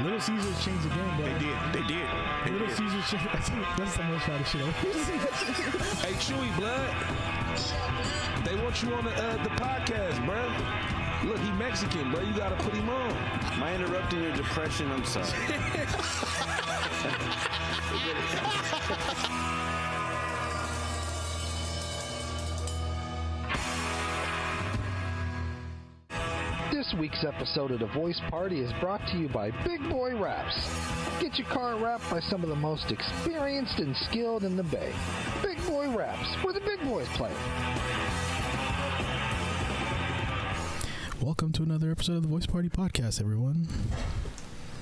Little Caesars changed the game, bro. They did. Little Caesars changed. That's the most shot of shit ever. Hey, Chewy, blood. They want you on the podcast, bro. Look, he Mexican, bro. You gotta put him on. Am I interrupting your depression? I'm sorry. This week's episode of The Voice Party is brought to you by Big Boy Wraps. Get your car wrapped by some of the most experienced and skilled in the Bay. Big Boy Wraps, where the big boys play. Welcome to another episode of the Voice Party Podcast, everyone.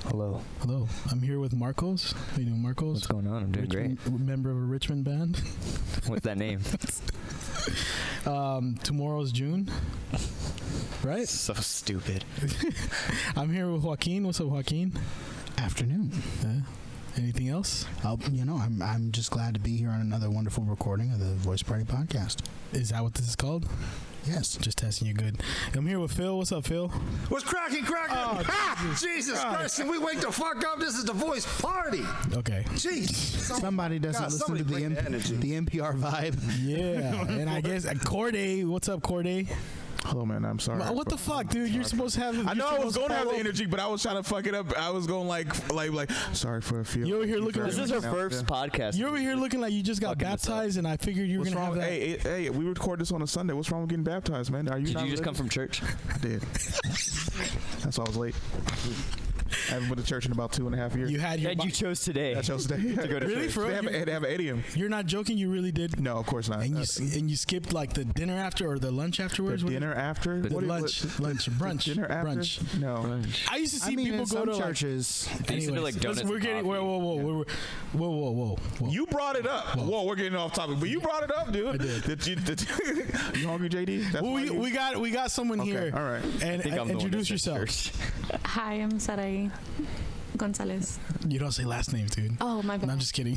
Hello. Hello. I'm here with Marcos. How you doing, Marcos? What's going on? I'm doing great. Member of a Richmond band. What's that name? Tomorrow's June. Right? So stupid. I'm here with Joaquin. What's up, Joaquin? Afternoon. Anything else? I'm just glad to be here on another wonderful recording of the Voice Party Podcast. Is that what this is called? Yes. Just testing you good. I'm here with Phil. What's up, Phil? What's cracking? Oh, Jesus Christ, can we wake the fuck up? This is the Voice Party. Okay. Jeez. Somebody doesn't listen to the NPR vibe. Yeah. And I guess Corday. What's up, Corday? Hello, man. I'm sorry. What the fuck, dude? You're supposed to have. I know I was going to have the energy, but I was trying to fuck it up. I was going like, sorry for a few. You over here looking like this is our first podcast. You're over here looking like you just got baptized, and I figured you were going to have that. Hey, we record this on a Sunday. What's wrong with getting baptized, man? Did you just come from church? I did. That's why I was late. I haven't been to church in about 2.5 years. You had your. You chose today. I chose today to go to really? church. For they have an idiom. You're not joking. You really did. No, of course not. And you skipped like the dinner after or the lunch afterwards. The dinner after. Brunch. Dinner after. Brunch. No. Brunch. I used to see people go to churches. They used to do like donuts. We're getting whoa. You brought it up. Whoa, we're getting off topic, but you brought it up, dude. I did. You hungry, JD? That's we got someone here. All right. And introduce yourself. Hi, I'm Sarai Gonzalez. You don't say last names, dude. Oh, my bad. No, I'm just kidding.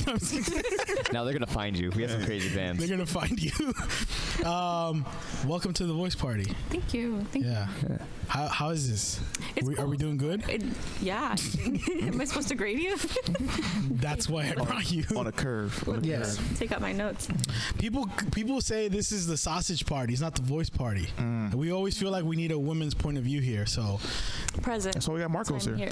Now they're gonna find you. We have some crazy fans. They're gonna find you. Welcome to the Voice Party. Thank you. Yeah. How is this? Are we doing good? Yeah. Am I supposed to grade you? That's why I brought you. On a curve. Yes. Take out my notes. People say this is the sausage party. It's not the voice party. We always feel like we need a woman's point of view here. So present. That's why we got Marcos here.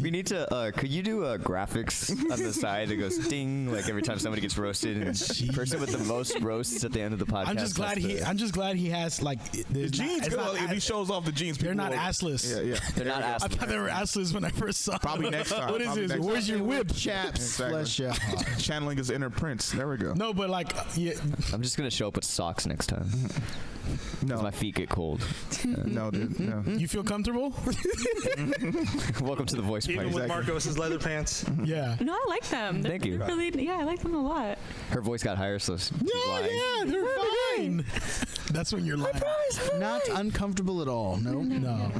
We need to. Could you do graphics on the side that goes ding like every time somebody gets roasted? And the person with the most roasts at the end of the podcast. I'm just glad he has like the jeans. If he shows off the jeans, they're not assless. Yeah. They're not assless. I thought they were assless when I first saw them. Probably next time. What is this? Where's your whip? Chaps. Flesh out. Channeling his inner prince. There we go. No, but like, yeah. I'm just gonna show up with socks next time. No, my feet get cold. No, dude. No. You feel comfortable? Welcome to the Voice Party. Even with Marcos's leather pants. Yeah. No, I like them. Thank you. I like them a lot. Her voice got higher, so she's lying. Yeah, they're fine. That's when you're lying. Not uncomfortable at all. No.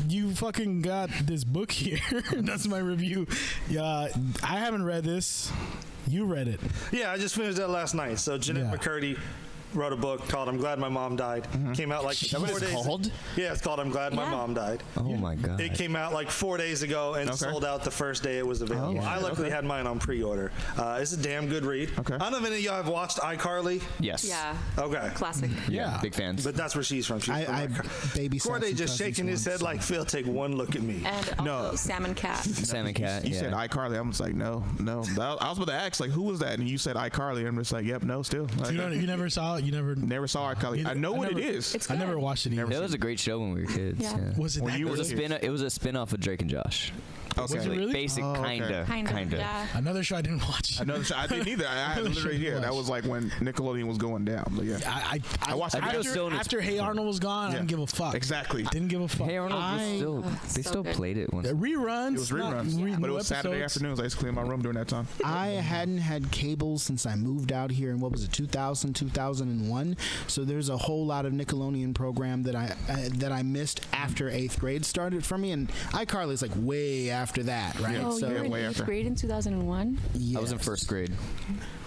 You fucking got this book here. That's my review. Yeah, I haven't read this. You read it. Yeah, I just finished that last night. So Jennette McCurdy wrote a book called "I'm Glad My Mom Died." Came out like 4 days. Called? Yeah, it's called "I'm Glad My Mom Died." Oh my god! It came out like 4 days ago and sold out the first day it was available. I luckily had mine on pre-order. It's a damn good read. Okay. I don't know if any of y'all have watched iCarly. Yes. Yeah. Okay. Classic. Yeah. Big fans. But that's where she's from. She's I from babysat Corday just some shaking his cousins head like, Phil, take one look at me. And also Salmon Cat. Salmon Cat. You said iCarly. I'm just like, no. I was about to ask, like, who was that? And you said iCarly. I'm just like, yep, no, still. You never saw it? You never saw iCarly. I know what it is. It's I never good. watched it either. It was a great show when we were kids. Yeah. Was it? It was a spin-off of Drake and Josh. Okay. Was it really? Basic, kinda. Yeah. Another show I didn't watch. Another show I didn't either. I had literally here. That was like when Nickelodeon was going down. But yeah, I watched it after Hey Arnold was gone. I didn't give a fuck. Exactly. Didn't give a fuck. Hey Arnold they still played it once. Reruns. It was reruns, but it was Saturday afternoons. I used to clean my room during that time. I hadn't had cable since I moved out here in 2001. So there's a whole lot of Nickelodeon program that I missed after 8th grade started for me, and iCarly's like way after that, right? Oh, so you were in way 8th after. grade in 2001? Yes. I was in 1st grade.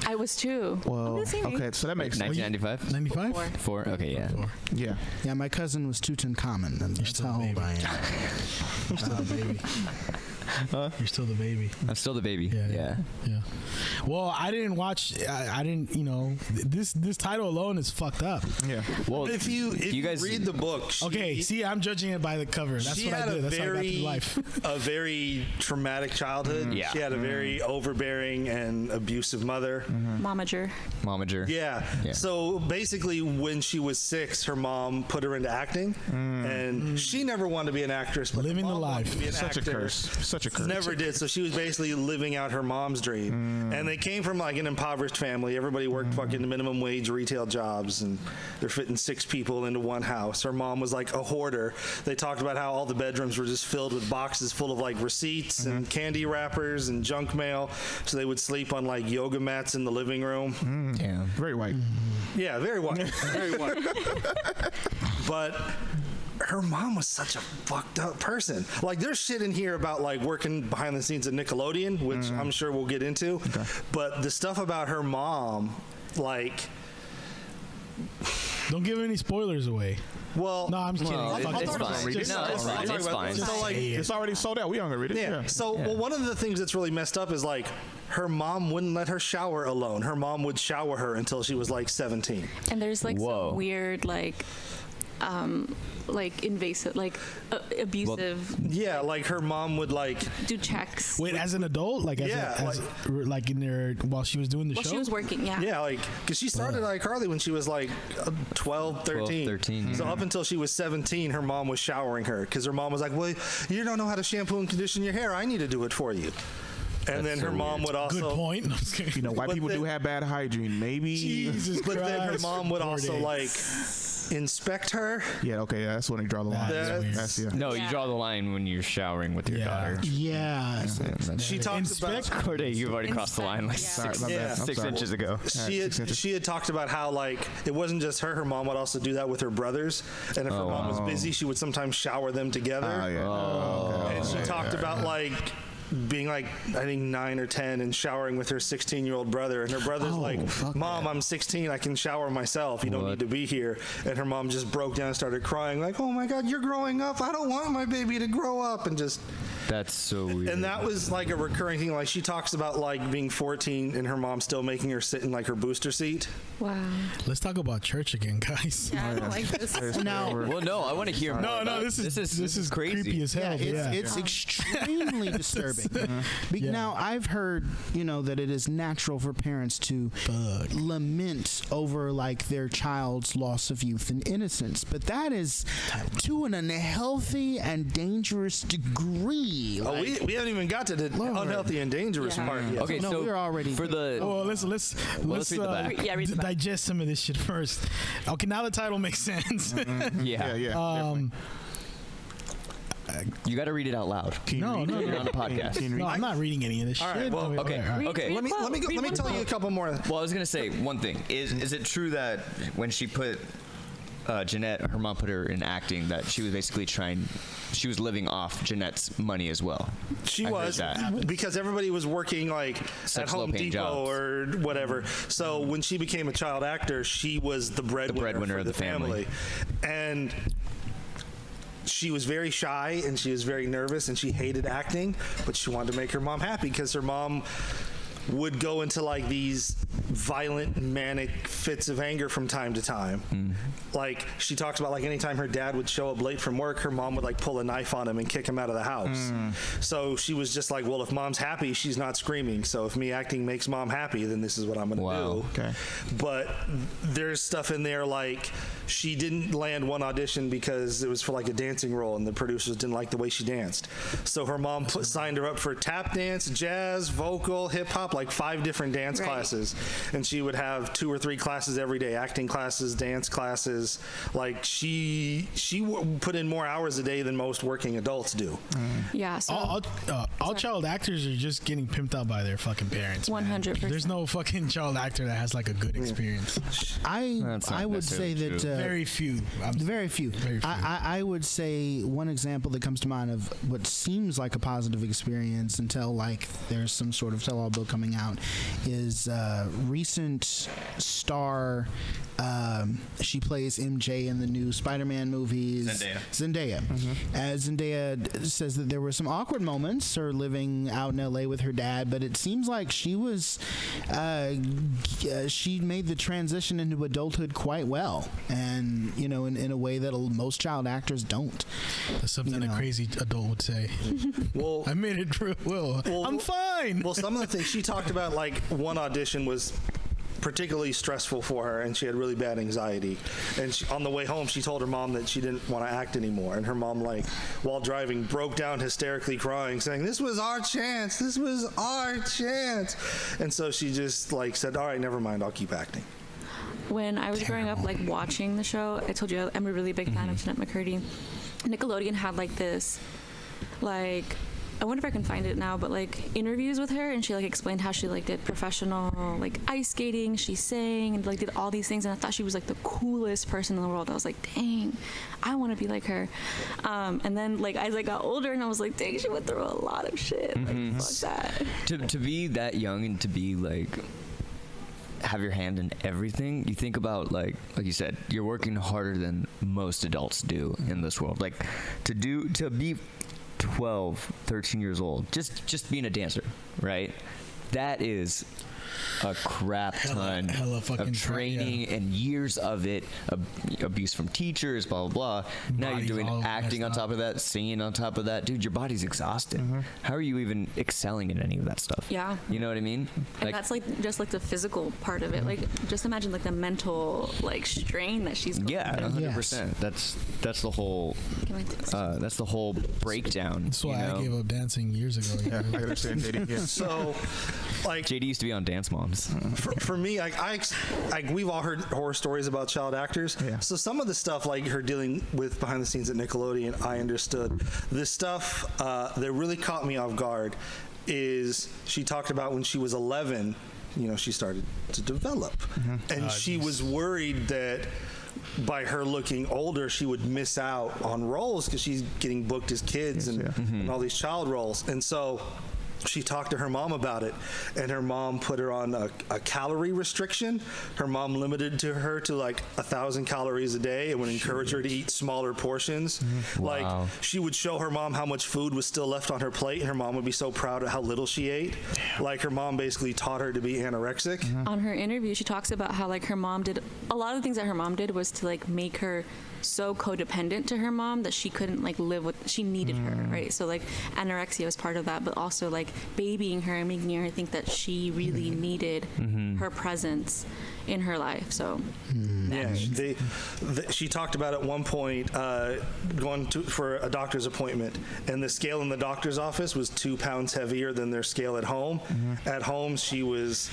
I was too. Well, I'm the okay, so that makes sense. 1995. 95? Four. Okay, yeah. Yeah. Yeah, my cousin was Tutankhamun, and that's how old I am. Baby. You're still the baby. I'm still the baby. Yeah. Well, I didn't watch. I didn't. You know, this title alone is fucked up. Yeah. Well, If you guys read the book, Okay, see, I'm judging it by the cover. That's she what I had did. a That's how I got through life. very traumatic childhood. Yeah. She had a very overbearing and abusive mother. Momager. Yeah. So basically, when she was 6, her mom put her into acting, and she never wanted to be an actress. But Living her the mom wanted life. to be an Such a actor. curse. Such a curse. Never did. So she was basically living out her mom's dream. And they came from like an impoverished family. Everybody worked fucking minimum wage retail jobs, and they're fitting 6 people into one house. Her mom was like a hoarder. They talked about how all the bedrooms were just filled with boxes full of like receipts and candy wrappers and junk mail. So they would sleep on like yoga mats in the living room. Damn. Very white. Yeah, very white. Very white. But her mom was such a fucked up person. Like, there's shit in here about like working behind the scenes at Nickelodeon, which I'm sure we'll get into. But the stuff about her mom, like, Don't give any spoilers away. well, No, I'm kidding. Well, Fuck it's it. fine. Just- No, it's fine. It's fine. So like, It's already sold out. We aren't gonna read it. yeah. So well, one of the things that's really messed up is like her mom wouldn't let her shower alone. Her mom would shower her until she was like 17. And there's like Whoa. some weird like invasive, like abusive. Yeah, like her mom would like. Do checks. Wait, as an adult, like as, Yeah, like in there while she was doing the Well, show. she was working. Yeah. Yeah, like, because she started iCarly when she was like 12, 13. 13, So up until she was 17, her mom was showering her because her mom was like, well, you don't know how to shampoo and condition your hair. I need to do it for you. And then her mom would also. Good point. No, I'm just kidding. You know, white But people then- do have bad hygiene. Maybe. Jesus But Christ. then her mom would 4 also days. like inspect her. Yeah. Okay. That's when they draw the line. That's That's No, you Yeah. draw the line when you're showering with your Yeah. daughter. Yeah. She talks about. Corday, you've already crossed the line like Inspect, Sorry, my bad. I'm 6 sorry. inches ago. She had talked about how like it wasn't just her. Her mom would also do that with her brothers, and if her mom was busy, she would sometimes shower them together. Oh yeah. And she talked about like being like I think 9 or 10 and showering with her 16-year-old brother, and her brother's like, "Mom, I'm 16. I can shower myself. You don't need to be here." And her mom just broke down and started crying, like, "Oh my God, you're growing up. I don't want my baby to grow up," and just. That's so weird. And that was like a recurring thing. Like she talks about like being 14 and her mom still making her sit in like her booster seat. Wow. Let's talk about church again, guys. Yeah, I don't like this. Now, well, no, I want to hear more. No, about this is crazy. creepy as hell. yeah, but it's extremely disturbing. Yeah. Now, I've heard, that it is natural for parents to lament over like their child's loss of youth and innocence, but that is to an unhealthy and dangerous degree. Oh, we haven't even got to the unhealthy and dangerous Yeah. part yet. Okay, No, so we're already for the. Well, let's let's read the back. Yeah, read the back. digest some of this shit first. Okay, now the title makes sense. Yeah, you got to read it out loud. No, You're on a podcast. no, I'm not reading any of this shit. well, okay. all right. Okay. Let me tell you a couple more. Well, I was gonna say one thing. Is it true that when she put Jennette, her mom put her in acting, that she was basically she was living off Jennette's money as well? She I heard was that. because everybody was working like Such at Home low-paying Depot jobs. or whatever. So when she became a child actor, she was the breadwinner of for the family. and she was very shy and she was very nervous and she hated acting, but she wanted to make her mom happy because her mom would go into like these violent manic fits of anger from time to time. Like she talks about like anytime her dad would show up late from work, her mom would like pull a knife on him and kick him out of the house. So she was just like, well, if mom's happy, she's not screaming. So if me acting makes mom happy, then this is what I'm gonna do. Okay. But there's stuff in there like she didn't land one audition because it was for like a dancing role and the producers didn't like the way she danced. So her mom signed her up for tap dance, jazz, vocal, hip hop, like 5 different dance classes. And she would have 2 or 3 classes every day, acting classes, dance classes. Like she put in more hours a day than most working adults do. Yeah. So All child actors are just getting pimped out by their fucking parents. 100%. There's no fucking child actor that has like a good experience. I That's not would say necessarily that true. Very few. very few. Very few. I would say one example that comes to mind of what seems like a positive experience until like there's some sort of tell-all book coming coming out is recent star. She plays MJ in the new Spider-Man movies. Zendaya. Zendaya says that there were some awkward moments her living out in LA with her dad, but it seems like she was she made the transition into adulthood quite well, and in a way that most child actors don't. That's something a crazy adult would say. Well, I made it through. I'm fine. Well, some of the things she talked about, like one audition was particularly stressful for her, and she had really bad anxiety. And on the way home, she told her mom that she didn't want to act anymore. And her mom, while driving, broke down hysterically crying, saying, "This was our chance. This was our chance." And so she just said, "All right, never mind. I'll keep acting." When I was growing up, watching the show, I told you I'm a really big fan of Jennette McCurdy. Nickelodeon had this, I wonder if I can find it now, but interviews with her, and she explained how she did professional ice skating, she sang and did all these things, and I thought she was the coolest person in the world. I was like, dang, I want to be like her. And then as I got older, and I was like, dang, she went through a lot of shit. Fuck that. To be that young and to be have your hand in everything, you think about like you said, you're working harder than most adults do in this world. To be 12, 13 years old, just being a dancer, right? That is a crap ton of training and years of it, abuse from teachers, blah, blah, blah. Now you're doing acting on top of that, singing on top of that. Dude, your body's exhausted. How are you even excelling in any of that stuff? Yeah. You know what I mean? And that's just the physical part of it. Just imagine the mental strain that she's going through. 100%. That's the whole breakdown. That's why I gave up dancing years ago. Yeah, I understand, JD. Yeah. So, JD used to be on Dance Moms. For me, we've all heard horror stories about child actors. Yeah. So some of the stuff her dealing with behind the scenes at Nickelodeon, I understood. This stuff that really caught me off guard is she talked about when she was 11, she started to develop. And she was worried that by her looking older, she would miss out on roles because she's getting booked as kids and all these child roles. And so she talked to her mom about it, and her mom put her on a calorie restriction. Her mom limited her to 1,000 calories a day and would encourage her to eat smaller portions. Wow. She would show her mom how much food was still left on her plate, and her mom would be so proud of how little she ate. Her mom basically taught her to be anorexic. On her interview, she talks about how her mom did a lot of the things that her mom did was to make her so codependent to her mom that she couldn't live with. She needed her, right? So anorexia was part of that, but also babying her and making her think that she really needed her presence in her life. So she talked about at one point going for a doctor's appointment, and the scale in the doctor's office was 2 pounds heavier than their scale at home. At home, she was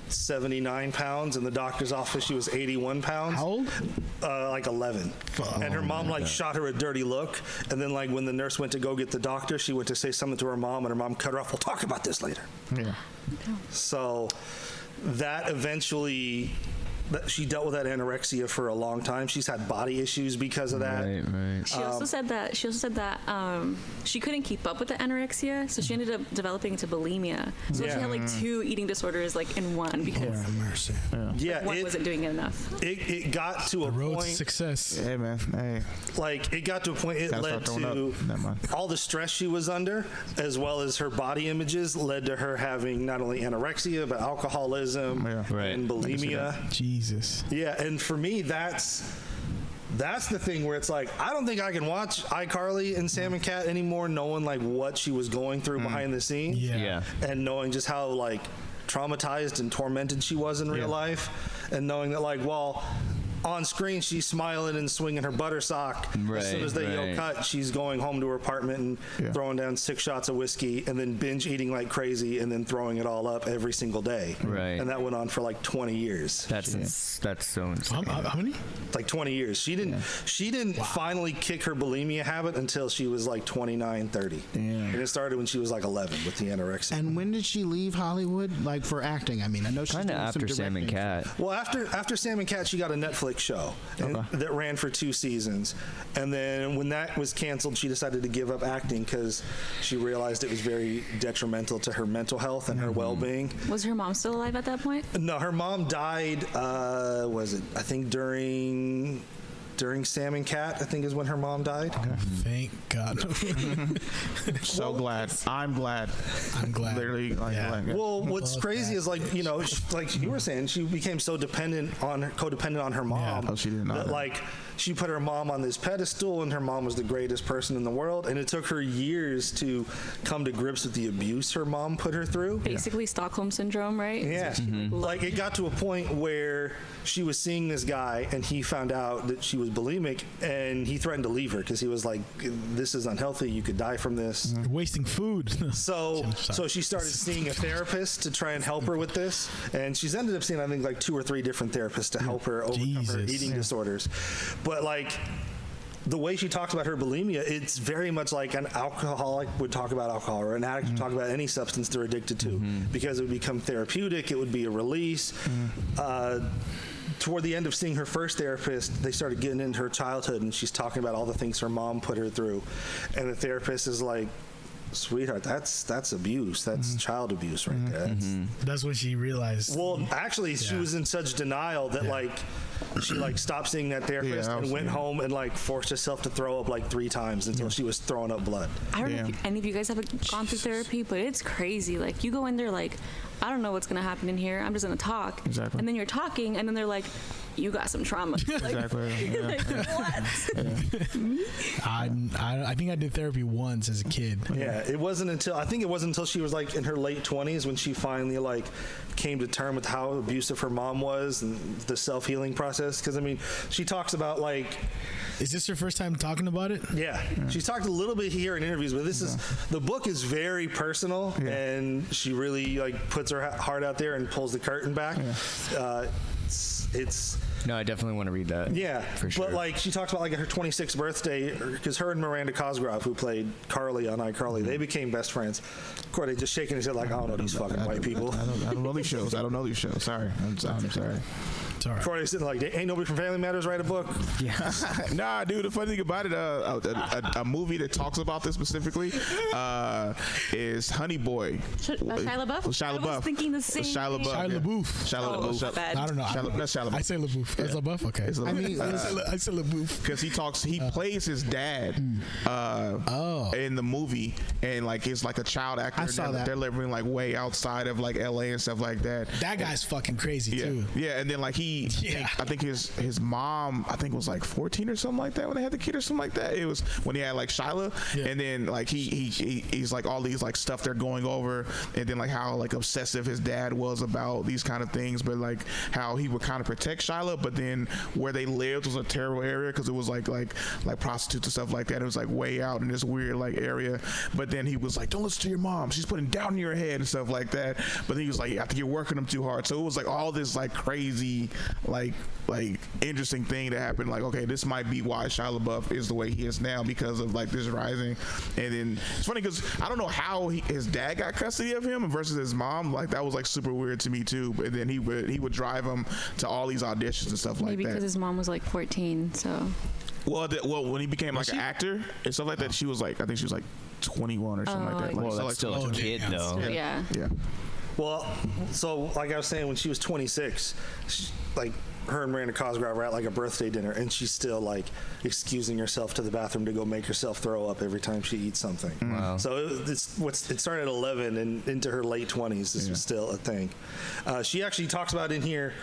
79 pounds. In the doctor's office, she was 81 pounds. How old? 11. And her mom shot her a dirty look, and then when the nurse went to go get the doctor, she went to say something to her mom, and her mom cut her off. "We'll talk about this later." Yeah. So that eventually, she dealt with that anorexia for a long time. She's had body issues because of that. Right. She also said that she couldn't keep up with the anorexia, so she ended up developing into bulimia. So she had 2 eating disorders in one because one wasn't doing it enough. It got to a road point. to success. Hey, man. Hey. It got to a point. It led to all the stress she was under, as well as her body images, led to her having not only anorexia but alcoholism and bulimia. Jesus. Yeah, and for me, that's the thing where it's I don't think I can watch iCarly and Sam and Cat anymore, knowing what she was going through behind the scenes. Yeah. And knowing just how traumatized and tormented she was in real life, and knowing that on screen she's smiling and swinging her butter sock. As soon as they yell cut, she's going home to her apartment and throwing down 6 shots of whiskey and then binge eating like crazy and then throwing it all up every single day. Right. And that went on for 20 years. That's so insane. How many? 20 years. She didn't finally kick her bulimia habit until she was 29, 30. And it started when she was 11 with the anorexia. And when did she leave Hollywood? For acting, I know she's Kind of doing some after Sam and directing. Cat. Well, after Sam and Cat, she got a Netflix Netflix show that ran for 2 seasons. And then when that was canceled, she decided to give up acting because she realized it was very detrimental to her mental health and her well-being. Was her mom still alive at that point? No, her mom died, I think during Sam and Cat, I think is when her mom died. Thank God. So glad. I'm glad. Literally, glad. Well, what's crazy is like you were saying, she became so codependent on her mom. Oh, she didn't know that. Like she put her mom on this pedestal, and her mom was the greatest person in the world. And it took her years to come to grips with the abuse her mom put her through. Basically, Stockholm syndrome, right? Yeah. Like it got to a point where she was seeing this guy, and he found out that she was bulimic, and he threatened to leave her because he was like, "This is unhealthy. You could die from this." You're wasting food. So she started seeing a therapist to try and help her with this, and she's ended up seeing, I think, like 2 or 3 different therapists to help her overcome her eating disorders. But like the way she talks about her bulimia, it's very much like an alcoholic would talk about alcohol, or an addict would talk about any substance they're addicted to, because it would become therapeutic. It would be a release. Toward the end of seeing her first therapist, they started getting into her childhood, and she's talking about all the things her mom put her through. And the therapist is like, "Sweetheart, that's abuse. That's child abuse right there." That's when she realized. Well, actually, she was in such denial that she stopped seeing that therapist and went home and forced herself to throw up 3 times until she was throwing up blood. I don't know if any of you guys have gone through therapy, but it's crazy. Like, you go in there I don't know what's gonna happen in here. I'm just gonna talk. Exactly. And then you're talking, and then they're like, "You got some trauma." Exactly. What? I think I did therapy once as a kid. Yeah, it wasn't until she was in her late 20s when she finally came to terms with how abusive her mom was and the self-healing process. Because she talks about Is this your first time talking about it? Yeah. She's talked a little bit here in interviews, but the book is very personal, and she really puts her heart out there and pulls the curtain back. It's No, I definitely want to read that. Yeah, for sure. But she talks about her 26th birthday, because her and Miranda Cosgrove, who played Carly on iCarly, they became best friends. Corey just shaking his head I don't know these fucking white people. I don't know these shows. Sorry. I'm sorry. Sorry. Corey sitting ain't nobody from Family Matters write a book? Yeah. Nah, dude. The funny thing about it, a movie that talks about this specifically is Honey Boy. Shia LaBeouf? I was thinking the same Shia thing. LaBeouf. Shia LaBeouf. My bad. I don't know. That's Shia LaBeouf. I say LaBeouf. It's LaBeouf. Okay. It's LaBeouf. I say LaBeouf because he plays his dad in the movie, and it's a child actor. I saw that. They're living way outside of LA and stuff like that. That guy's fucking crazy too. Yeah, and then I think his mom, I think was 14 or something like that when they had the kid or something like that. It was when he had Shyla, and then he's all these stuff they're going over, and then how obsessive his dad was about these kind of things, but how he would kind of protect Shyla, but then where they lived was a terrible area because it was like prostitutes and stuff like that. It was way out in this weird area, but then he was don't listen to your mom, she's putting down in your head and stuff like that. But then he was I think you're working them too hard. So it was all this crazy interesting thing that happened. Okay, this might be why Shia LaBeouf is the way he is now, because of this rising. And then it's funny because I don't know how his dad got custody of him versus his mom. That was super weird to me too. And then he would drive him to all these auditions and stuff Maybe that. because his mom was 14, so. Well, when he became an actor and stuff like that, she was I think she was 21 or something like that. Well, that's still a kid though. Yeah. Well, so I was saying, when she was 26, her and Miranda Cosgrove were at a birthday dinner, and she's still excusing herself to the bathroom to go make herself throw up every time she eats something. Wow. So it started at 11 and into her late 20s. This was still a thing. She actually talks about in here.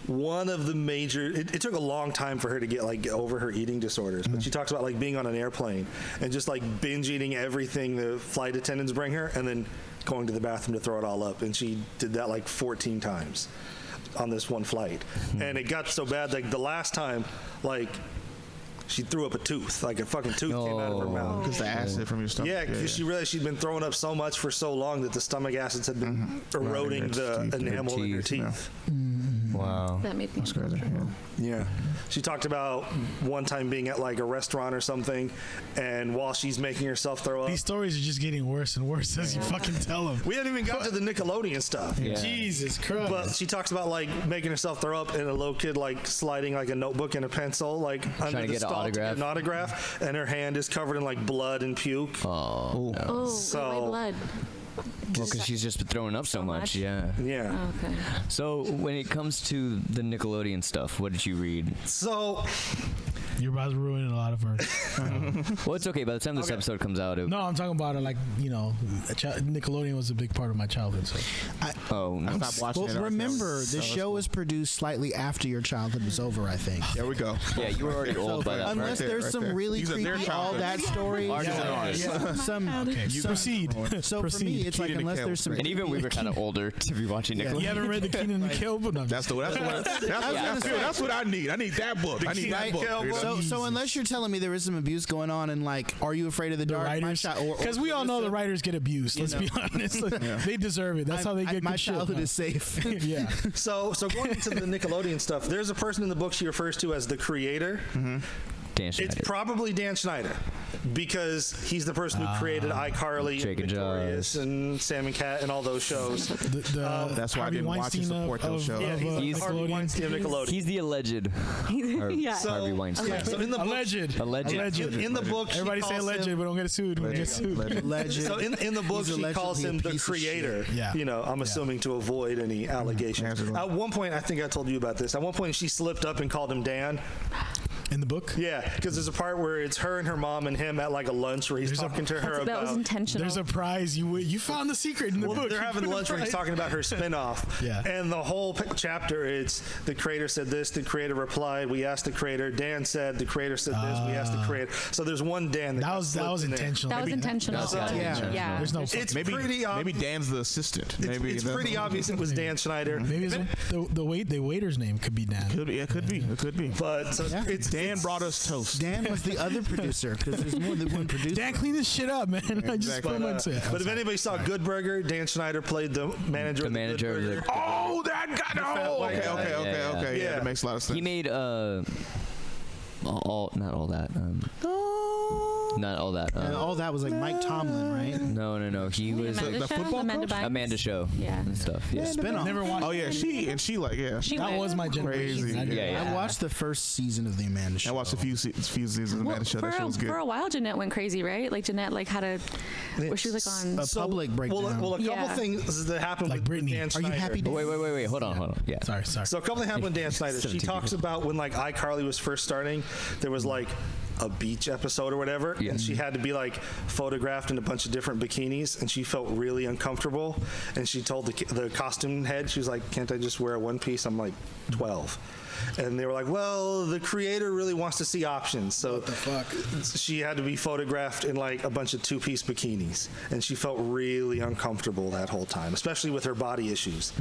One of the major, it took a long time for her to get over her eating disorders, but she talks about being on an airplane and just binge eating everything the flight attendants bring her, and then going to the bathroom to throw it all up. And she did that 14 times on this one flight. And it got so bad, the last time, she threw up a tooth, a fucking tooth came out of her mouth. Because the acid from your stomach. Yeah, because she realized she'd been throwing up so much for so long that the stomach acids had been eroding the enamel in her teeth. Wow. That made me uncomfortable. Yeah. She talked about one time being at like a restaurant or something, and while she's making herself throw up. These stories are just getting worse and worse as you fucking tell them. We haven't even got to the Nickelodeon stuff. Yeah. Jesus Christ. But she talks about like making herself throw up and a little kid like sliding like a notebook and a pencil like under to the get an stall to get autograph. an autograph, and her hand is covered in like blood and puke. Oh, no. Oh, So- wait, why blood? Well, because she's just been throwing up so much. Yeah. Yeah. Oh, okay. So when it comes to the Nickelodeon stuff, what did you read? So You're about to ruin a lot of her. Well, it's okay. By the time this episode comes out, No, I'm talking about it like, Nickelodeon was a big part of my childhood. So no. Stop watching Well, it. remember, the show was produced slightly after your childhood was over, I think. There we go. Yeah, you were already old by that point. Unless there's some really These are their creepy all childhoods. that stories. Ours is ours. okay, proceed. So for me, it's like Kenan and unless Kel. there's some And even we were kind of older to be watching Nickelodeon. You haven't read the Kenan and Kel book? No, That's what I need. I need that book. I need that book. So unless you're telling me there is some abuse going on, and like, are you afraid of the dark? writers, because we all know the writers get abused. Let's be honest. They deserve it. That's how they get my good shit. childhood is safe. Yeah. So going into the Nickelodeon stuff, there's a person in the book she refers to as the creator. Dan Schneider. It's probably Dan Schneider because he's the person who created iCarly Jake and and Victorious and Sam and Cat and all those shows. That's why I didn't watch and support those shows. Yeah, he's He's the Harvey Weinstein of Nickelodeon. He's the alleged Yeah. Harvey Weinstein. Yeah, so in the book, Alleged. in the book, she Everybody say calls alleged, him- but don't get sued. Don't get sued. Legend. So in the book, He's she calls allegedly him a the piece of creator. shit. Yeah. I'm assuming to avoid any allegations. Absolutely. At one point, I think I told you about this. At one point, she slipped up and called him Dan. In the book? Yeah, because there's a part where it's her and her mom and him at like a lunch where he's talking to her That was about. intentional. There's a prize. You found the secret in the book. They're You having put a lunch where he's prize. talking about her spinoff. Yeah. And the whole chapter, it's the creator said this, the creator replied, we asked the creator, Dan said, the creator said this, we asked the creator. So there's one Dan that That was intentional. That was intentional. Yeah. There's no. It's Maybe pretty obvious. maybe Dan's the assistant. Maybe It's that's- pretty obvious it was Dan Schneider. Maybe it's the waiter's name could be Dan. Could be. It could be. It could be. But so it's Dan brought us toast. Dan was the other producer because there's more than one producer. Dan, clean this shit up, man. I just Exactly. put my say. But if anybody saw Good Burger, Dan Schneider played the manager. The of manager of Good the. Burger. Oh, that guy. Oh, okay. Yeah. Yeah, that makes a lot of sense. He made not all that. Not all that. And all that was like Mike Tomlin, right? No. He was Amanda the Show? football Amanda coach? Bynes? Amanda Show. Yeah. And stuff. Yeah. Spinoff. Never watched. Oh yeah, she She That went. was my generation. Crazy. Yeah. I watched the first season of the Amanda Show. I watched a few seasons of Well, Amanda Show. That shit was good. for a while, Jennette went crazy, right? Like Jennette, had a where she was like on. a public breakdown. Well, a couple Yeah. things that happened Like with Britney. Dan Are you Schneider. happy to- Wait. Hold on. Yeah. Sorry. So a couple things happened with Dan Schneider. She 17 talks people. about when like iCarly was first starting, there was like a beach episode or whatever, Yeah. and she had to be like photographed in a bunch of different bikinis, and she felt really uncomfortable. And she told the costume head, she was like, "Can't I just wear a one piece?" I'm like, 12. And they were like, well, the creator really wants to see options. So What the fuck? she had to be photographed in like a bunch of two-piece bikinis. And she felt really uncomfortable that whole time, especially with her body issues.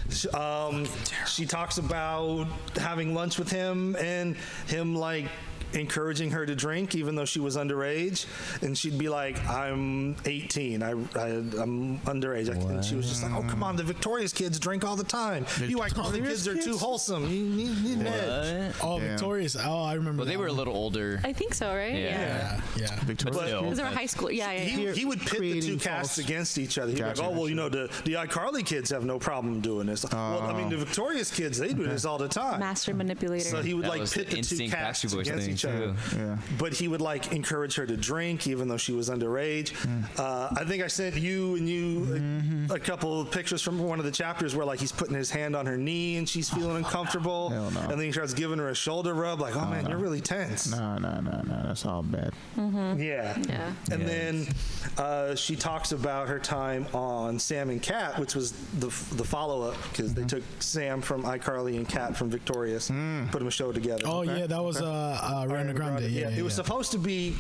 She talks about having lunch with him and him like encouraging her to drink even though she was underage, and she'd be like, I'm 18, I'm underage. And she was just like, oh come on, the Victorious kids drink all the time. You iCarly kids are too wholesome. You need an edge. Oh, Victorious. Oh, I remember. Well, they that were a one. little older. I think so, right? Yeah. Yeah. Victoria. But still. Because they were high school. Yeah. He would pit the two casts against each other. He'd be like, Gotcha. oh, well, the iCarly kids have no problem doing this. Well, I mean, the Victorious kids, they do this all the time. Master manipulator. So he would That like was pit the two NSYNC casts Backstreet Boys against thing, each other. too. Yeah. But he would like encourage her to drink even though she was underage. I think I sent you a couple of pictures from one of the chapters where like he's putting his hand on her knee and she's feeling uncomfortable. Hell no. And then he starts giving her a shoulder rub like, oh man, you're really tense. No, that's all bad. Yeah. Yeah. And then she talks about her time on Sam and Cat, which was the follow-up because they took Sam from iCarly and Cat from Victorious, put them a show together. Oh yeah, that was Ariana Grande. Yeah, It was supposed to be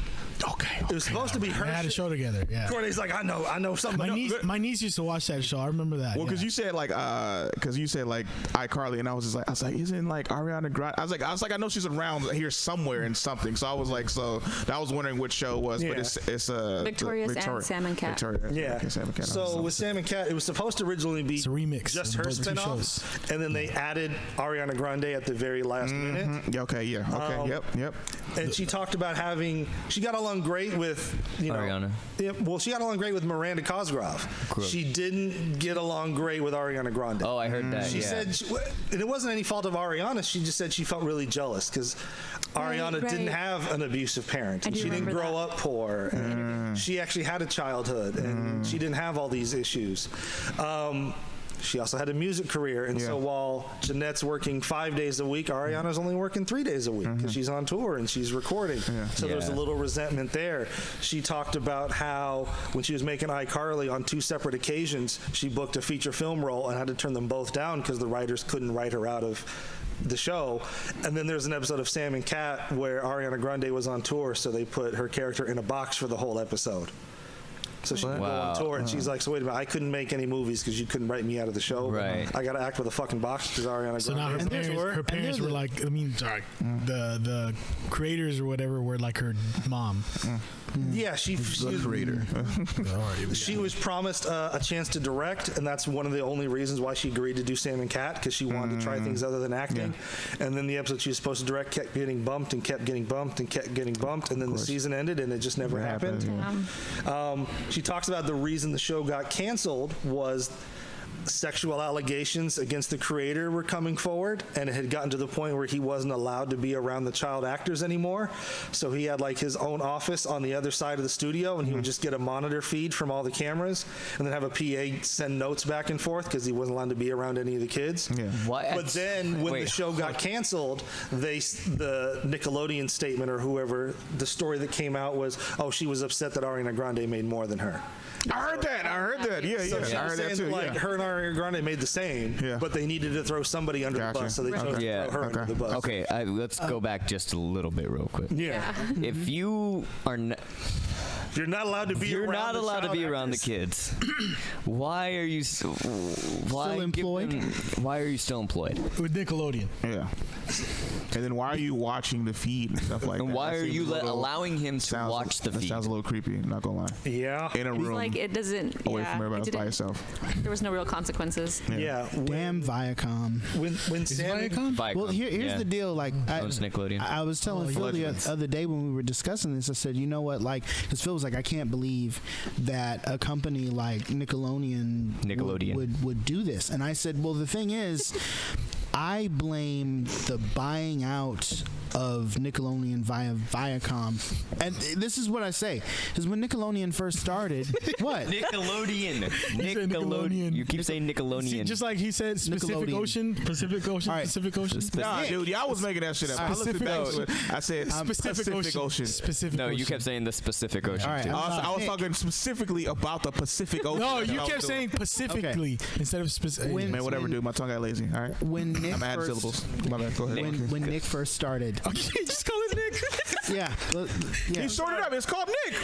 Okay. It was supposed to be her. They had a show together. Yeah. Courtney's like, I know something. My niece used to watch that show. I remember that. Well, because you said like iCarly, and I was like, isn't like Ariana Grande? I was like, I know she's around here somewhere in something. So I was like, I was wondering which show it was, but it's Victorious and Sam and Cat. Victoria. Yeah. Okay, Sam and Cat. So with Sam and Cat, it was supposed to originally be it's a remix. just her spinoff, and then they added Ariana Grande at the very last minute. Yeah, okay, yeah, okay, yep. And she talked about she got along great with Ariana. Yeah, well, she got along great with Miranda Cosgrove. She didn't get along great with Ariana Grande. Oh, I heard that. She said, and it wasn't any fault of Ariana. She just said she felt really jealous because Ariana didn't have an abusive parent. And she didn't grow up poor. And she actually had a childhood, and she didn't have all these issues. She also had a music career, and so while Jennette's working 5 days a week, Ariana's only working 3 days a week because she's on tour and she's recording. So there's a little resentment there. She talked about how when she was making iCarly on 2 separate occasions, she booked a feature film role and had to turn them both down because the writers couldn't write her out of the show. And then there's an episode of Sam and Cat where Ariana Grande was on tour, so they put her character in a box for the whole episode. So she could go on tour, and she's like, so wait a minute, I couldn't make any movies because you couldn't write me out of the show. Right. I got to act with a fucking box because Ariana Grande. So now her parents were like, the creators or whatever were like her mom. Yeah, she was the creator. She was promised a chance to direct, and that's one of the only reasons why she agreed to do Sam and Cat, because she wanted to try things other than acting. And then the episode she was supposed to direct kept getting bumped and kept getting bumped and kept getting bumped, and then the season ended and it just never happened. She talks about the reason the show got canceled was sexual allegations against the creator were coming forward, and it had gotten to the point where he wasn't allowed to be around the child actors anymore. So he had like his own office on the other side of the studio, and he would just get a monitor feed from all the cameras and then have a PA send notes back and forth because he wasn't allowed to be around any of the kids. But then when the show got canceled, the Nickelodeon statement or whoever, the story that came out was, she was upset that Ariana Grande made more than her. I heard that. Yeah. So I heard that too. Like her and Ariana Grande made the same, but they needed to throw somebody under the bus, so they chose to throw her under the bus. Okay, let's go back just a little bit real quick. Yeah. If you are you're not allowed to be around the kids. Why are you still employed? Why are you still employed with Nickelodeon? Yeah. And then why are you watching the feed and stuff like that? And why are you allowing him to watch the feed? That sounds a little creepy, not gonna lie. Yeah. In a room. Like it doesn't. Away from everybody by yourself. There was no real consequences. Yeah. Damn Viacom. When Sam Viacom? Well, here's the deal. Like Nickelodeon. I was telling Phil the other day when we were discussing this. I said, you know what? Like, because Phil was like, I can't believe that a company like Nickelodeon would do this. And I said, well, the thing is, I blame the buying out of Nickelodeon via Viacom. And this is what I say. Because when Nickelodeon first started, what? Nickelodeon. You keep saying Nickelodeon. See, just like he said, Pacific Ocean. Right. Pacific Ocean. Nah, dude, y'all was making that shit up. I said Pacific Ocean. No, you kept saying the Pacific Ocean. All right, I was talking specifically about the Pacific Ocean. No, you kept saying Pacifically instead of specific. Man, whatever, dude. My tongue got lazy. All right. I'm adding syllables. My bad. Go ahead. When Nick first started. Okay, just call it Nick. Yeah. He sorted it up. It's called Nick.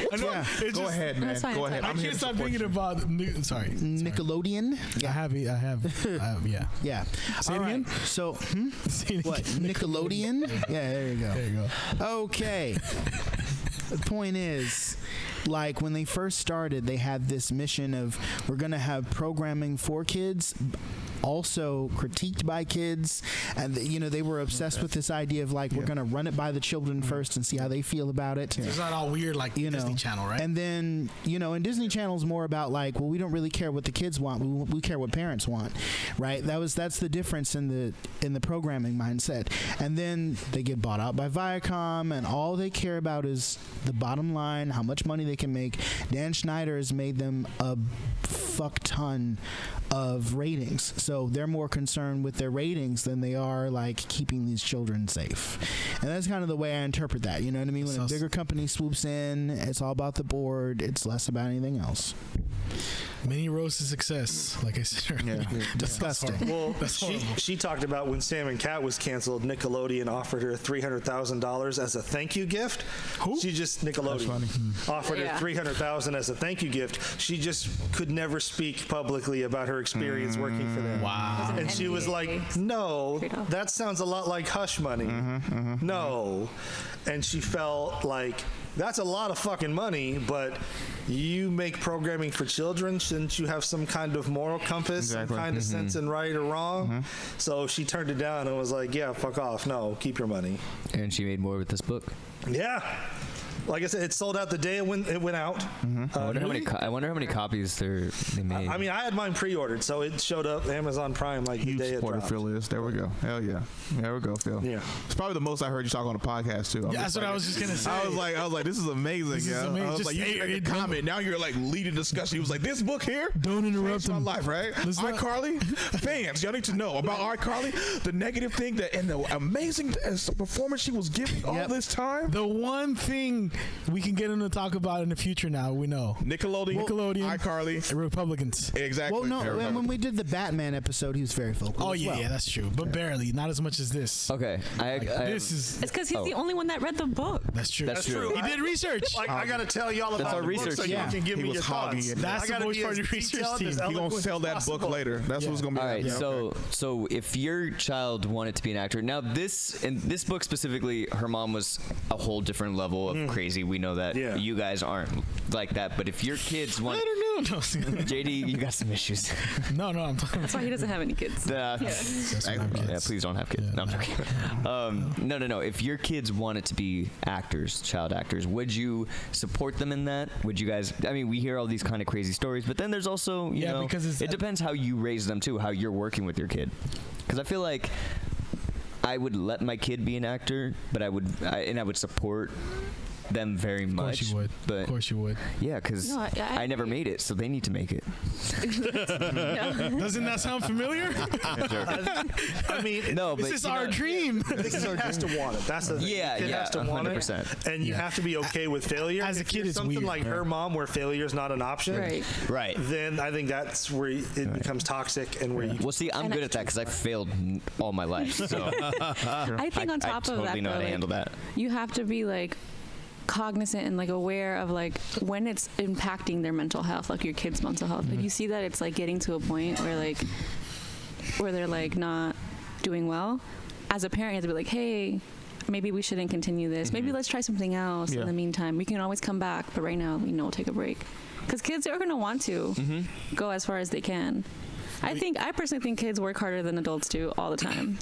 Go ahead, man. Go ahead. I can't stop thinking about. Sorry. Nickelodeon. I have. Yeah. Yeah. Say it again. So, what? Nickelodeon? Yeah. There you go. There you go. Okay. The point is, like when they first started, they had this mission of we're going to have programming for kids, also critiqued by kids, and they were obsessed with this idea of like we're going to run it by the children first and see how they feel about it. It's not all weird like Disney Channel, right? And then and Disney Channel's more about like, well, we don't really care what the kids want, we care what parents want, right? That's the difference in the programming mindset. And then they get bought out by Viacom, and all they care about is the bottom line, how much money they can make. Dan Schneider has made them a fuck ton of ratings, so they're more concerned with their ratings than they are like keeping these children safe. And that's kind of the way I interpret that. You know what I mean? When a bigger company swoops in, it's all about the board. It's less about anything else. Many roads to success, like I said earlier. Disgusting. Well, she talked about when Sam and Cat was canceled, Nickelodeon offered her $300,000 as a thank you gift. Who? She just Nickelodeon offered her $300,000 as a thank you gift. She just could never speak publicly about her experience working for them. Wow. And she was like, "No, that sounds a lot like hush money. No." And she felt like, that's a lot of fucking money, but you make programming for children. Shouldn't you have some kind of moral compass, some kind of sense in right or wrong? So she turned it down and was like, yeah, fuck off. No, keep your money. And she made more with this book. Yeah. Like I said, it sold out the day it went out. I wonder how many copies they made. I mean, I had mine pre-ordered, so it showed up Amazon Prime like the day it dropped. Phil is. There we go. Hell yeah. There we go, Phil. Yeah. It's probably the most I heard you talk on the podcast too. Yeah, that's what I was just gonna say. I was like, this is amazing. This is amazing. I was Just like, you made a comment. Now you're like leading discussion. He was like, this book here. Don't interrupt changed my him. life, right? iCarly fans, y'all need to know about iCarly. The negative thing and the amazing performance she was giving all this time. The one thing we can get him to talk about in the future now, we know. Nickelodeon, iCarly, Republicans. Exactly. Well, no, when we did the Batman episode, he was very vocal. Oh as yeah, well. yeah, that's true, but barely, not as much as this. Okay, This is. It's because he's the only one that read the book. That's true. That's true. He did research. Like, I got to tell y'all about our the book research so you team. can give He me was your hogging thoughts. it. That's I the gotta voice be as party research detailed, team. as He He gonna eloquent sell as that possible. book later. That's what's gonna be. All right, happening. so if your child wanted to be an actor, now in this book specifically, her mom was a whole different level of crazy. We know that. Yeah. You guys aren't like that, but if your kids want, I don't know. No, JD, you got some issues. no, I'm talking. That's why he doesn't have any kids. Yeah, please don't have kids. Yeah. No, I'm joking. No. If your kids wanted to be actors, child actors, would you support them in that? Would you guys? I mean, we hear all these kind of crazy stories, but then there's also, you know, because it depends how you raise them too, how you're working with your kid. Because I feel like I would let my kid be an actor, but I would support them very much. Of course you would. But Of course you would. yeah, because No, I never made it, so they need to make it. Doesn't that sound familiar? I mean, No, but This is you our know- dream. the kid has to want it. That's the thing. Yeah, the kid yeah, has to want 100%. it, and you have to be okay with failure. As a If kid, you're it's something weird, like yeah. her mom, where failure is not an option. Right. Right. Then I think that's where it becomes toxic, and where you Well, see, I'm And good at that because I failed all my life. So I think on top I of totally that, know how though, to like, handle that. you have to be like cognizant and like aware of like when it's impacting their mental health, like your kid's mental health. If you see that it's like getting to a point where they're like not doing well, as a parent you have to be like, hey, maybe we shouldn't continue this. Maybe let's try something else in the meantime. We can always come back, but right now we know we'll take a break. Because kids are going to want to go as far as they can. I personally think kids work harder than adults do all the time.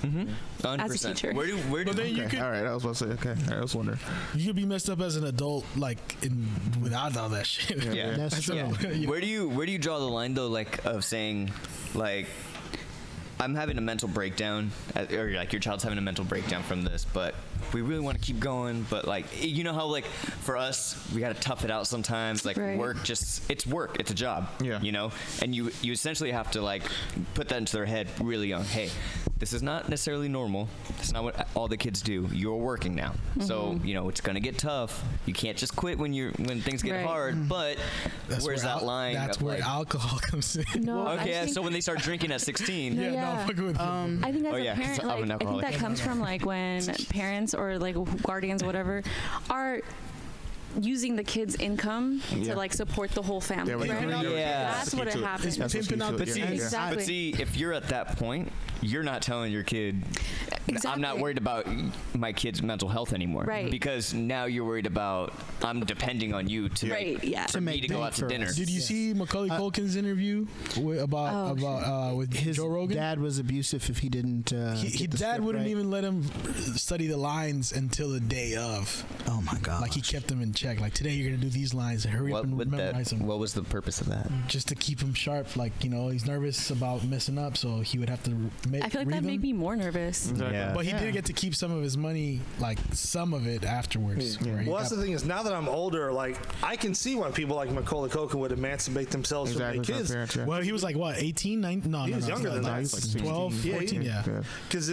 100%. As a teacher. Where do then you could All right, I was about to say. Okay, all right, I was wondering. you could be messed up as an adult, like without all that shit. Yeah. That's true. Yeah. Where do you draw the line though, like of saying, like, I'm having a mental breakdown, or like your child's having a mental breakdown from this, but we really want to keep going, but like, you know how like for us we got to tough it out sometimes, like Right. it's work, it's a job, Yeah. you know, and you essentially have to like put that into their head really young. Hey, this is not necessarily normal. That's not what all the kids do. You're working now, so you know it's gonna get tough. You can't just quit when things get Right. hard. But where's where that line? That's of, where like, alcohol comes in. No, I okay, think- so when they start drinking at 16, No, Yeah, yeah. no, I'm fucking with you. I think as Oh, yeah, a 'cause parent, I'm an like, I think alcoholic. that comes from like when parents or like guardians, whatever, are using the kid's income to like support the whole family. There we go. Right? Yeah. That's what it happens. That's what Pimping she out feel- the But see, kids. Exactly. but see, if you're at that point, you're not telling your kid, I'm not Exactly. worried about my kid's mental health anymore. Right. Because now you're worried about, I'm depending on you to Right, yeah. for me make to go bank out to for dinner. us. Did you see Macaulay Culkin's interview with His Joe Rogan? dad was abusive if he didn't. His get the dad script wouldn't right. even let him study the lines until the day of. Oh my god! Like he kept them in check. Like today you're gonna do these lines and hurry up and memorize them. What was the purpose of that? Just to keep him sharp. Like, you know, he's nervous about messing up, so he would have to I feel like that'd make me more nervous. Yeah. But he did get to keep some of his money, like some of it afterwards. Yeah. where he Well, that's got- the thing is, now that I'm older, like I can see why people like Macaulay Culkin would emancipate themselves from their kids. Well, he was like what, 18, 19? No, He was younger than that. He's like 12, 16. 14, yeah. Because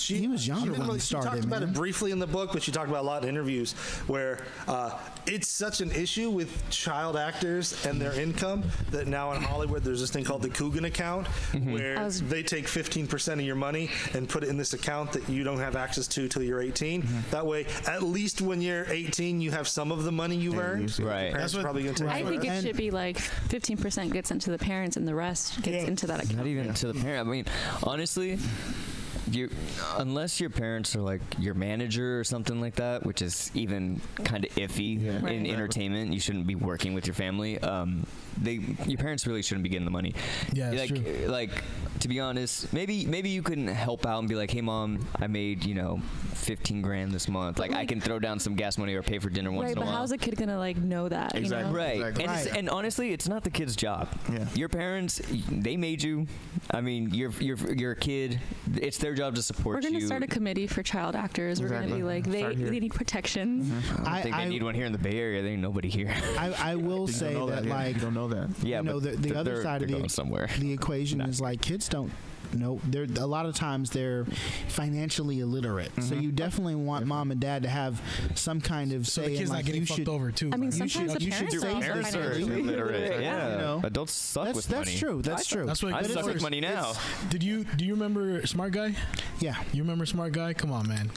He was younger when he she started, talked about man. it briefly in the book, but she talked about a lot in interviews where it's such an issue with child actors and their income that now in Hollywood there's this thing called the Coogan account where they take 15% of your money and put it in this account that you don't have access to till you're 18. That way, at least when you're 18, you have some of the money you've earned. Right. Parents are probably going to take I some of think that. it should be like 15% gets into the parents and the rest gets into that account. Not even to the parent. I mean, honestly, unless your parents are like your manager or something like that, which is even kind of iffy in entertainment, you shouldn't be working with your family. Your parents really shouldn't be getting the money. Yeah, it's like, true. like to be honest, maybe you can help out and be like, hey mom, I made 15 grand this month. Like I can throw down some gas money or pay for dinner once Right, in a but while. how's a kid gonna like know that? Exactly. You know? Right. Exactly. And, and honestly, it's not the kid's job. Yeah. Your parents, they made you. I mean, you're a kid. It's their job to support We're you. gonna start a committee for child actors. We're gonna be like, Start here. they need protections. I think they need one here in the Bay Area. There ain't nobody here. I will You say don't know that, yeah. like, You don't know that. Yeah, you know, but the other they're- side of they're going somewhere. the equation is like kids don't know. They're a lot of times they're financially illiterate, so you definitely want mom and dad to have some kind of So say the kid's in, not like, getting you fucked should. over too. I mean, right? sometimes the you should parents do are also parents are financially illiterate. Yeah. Yeah. You know, Adults suck with money. That's true. That's true. That's what I it suck is. with money now. Do you remember Smart Guy? Yeah. You remember Smart Guy? Come on, man.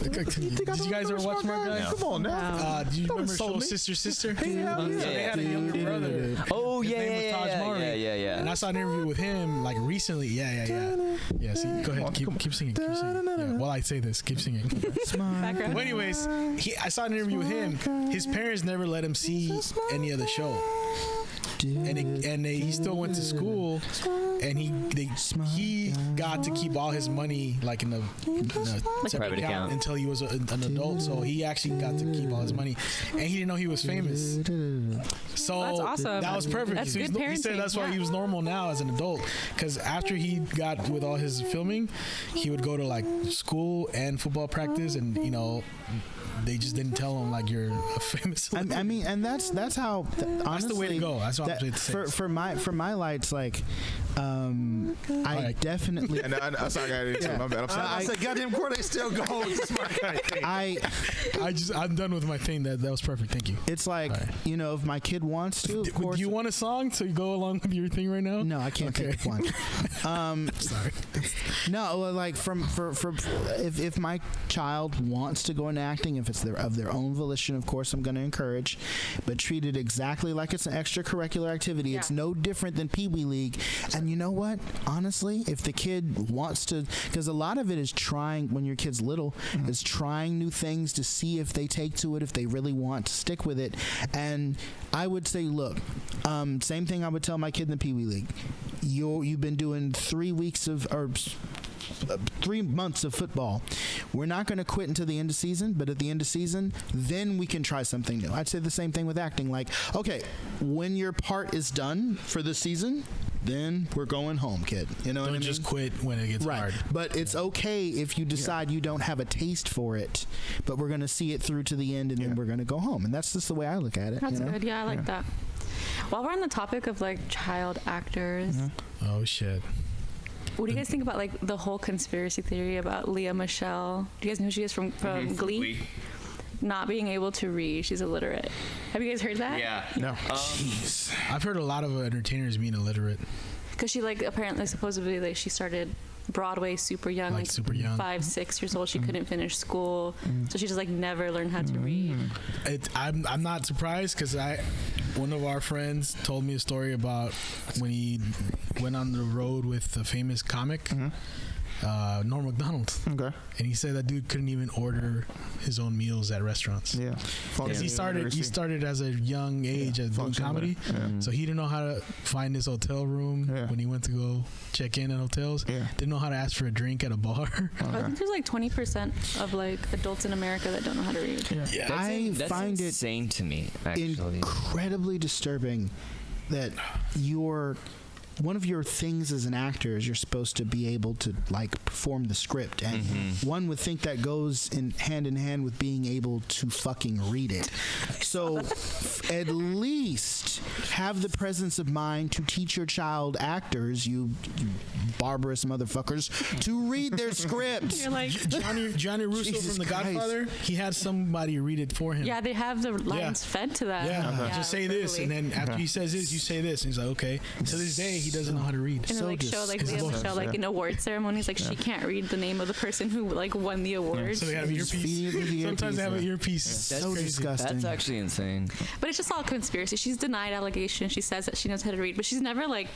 Did you guys ever watch Smart Guy? Come on now. Do you Don't remember insult show me. Sister? Yeah. So they had a younger brother. Oh His yeah, name was yeah, Taj yeah, Mari. yeah. And I saw an interview with him like recently. Yeah. See, go ahead, keep singing. Yeah. While I say this, keep singing. Background. Well, anyways, I saw an interview with him. His parents never let him see any of the show. And he still went to school, and he got to keep all his money like in a separate private account until he was an adult. So he actually got to keep all his money, and he didn't know he was famous. So That's awesome. That was perfect. That's So good he said parenting, that's why he was normal now as an adult, because after he got with all his filming, he would go to like school and football practice, and they just didn't tell him like you're a famous. I mean, and that's how. Honestly, that's the way to go. That's what I'm that, saying. for my lights, like, I definitely. And I sorry, I didn't say my bad. I'm sorry. I said, goddamn, Corday still going with the Smart Guy thing. I'm done with my thing. That was perfect. Thank you. It's like, if my kid wants to, of course. Do you want a song to go along with your thing right now? No, I can't think of one. Sorry. No, like if my child wants to go into acting, if it's of their own volition, of course I'm going to encourage, but treat it exactly like it's an extracurricular activity. Yeah. It's no different than Pee Wee League. And you know what? Honestly, if the kid wants to, because a lot of it is trying when your kid's little, is trying new things to see if they take to it, if they really want to stick with it. And I would say, look, same thing I would tell my kid in the Pee Wee League. You've been doing 3 months of football. We're not going to quit until the end of season, but at the end of season, then we can try something new. I'd say the same thing with acting. Like, okay, when your part is done for the season, then we're going home, kid. You know what I mean? Don't just quit when it gets hard. But it's okay if you decide you don't have a taste for it, but we're going to see it through to the end, and then we're going to go home. And that's just the way I look at it. That's good. Yeah, I like that. While we're on the topic of like child actors, Oh shit. what do you guys think about like the whole conspiracy theory about Leah Michele? Do you guys know who she is from Glee? Not being able to read, she's illiterate. Have you guys heard that? Yeah. No. Jeez. I've heard a lot of entertainers being illiterate. Because she like apparently supposedly like she started Broadway super young, Like super young. 5, 6 years old. She couldn't finish school, so she just like never learned how to read. I'm not surprised because one of our friends told me a story about when he went on the road with a famous comic, Norm Macdonald. Okay. And he said that dude couldn't even order his own meals at restaurants. Yeah. Because he started as a young age at doing comedy, so he didn't know how to find his hotel room when he went to go check in at hotels. Yeah. Didn't know how to ask for a drink at a bar. I think there's like 20% of like adults in America that don't know how to read. Yeah. I That's find it insane to me, actually. incredibly disturbing that you're one of your things as an actor is you're supposed to be able to like perform the script, and one would think that goes in hand with being able to fucking read it. So at least have the presence of mind to teach your child actors, you barbarous motherfuckers, to read their scripts. You're like, Johnny Russo Jesus from The Christ. Godfather, he had somebody read it for him. yeah, they have the lines fed to that. Yeah, just say this, and verbally. then after he says this, you say this. And he's like, okay. To this day, he doesn't know how to read. And then, like show like they have a show like in award ceremonies, like she can't read the name of the person who like won the award. So they have an earpiece. Sometimes they have an earpiece. So crazy. disgusting. That's actually insane. But it's just all conspiracy. She's denied allegations. She says that she knows how to read, but she's never like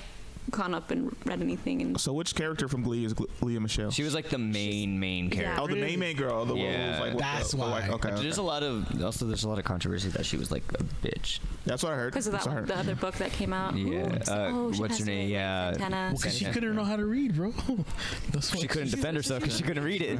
gone up and read anything. And So which character from Glee is Leah Michelle? She was like the main character. Oh, the main girl. The one who was like, That's why. Okay. There's a lot of controversy that she was like a bitch. That's what I heard. because of that That's what I the heard. other book that came out. Yeah. She What's passed her name? away, Yeah. Santana. Because she couldn't know how to read, bro. That's why She couldn't defend herself because she couldn't read it.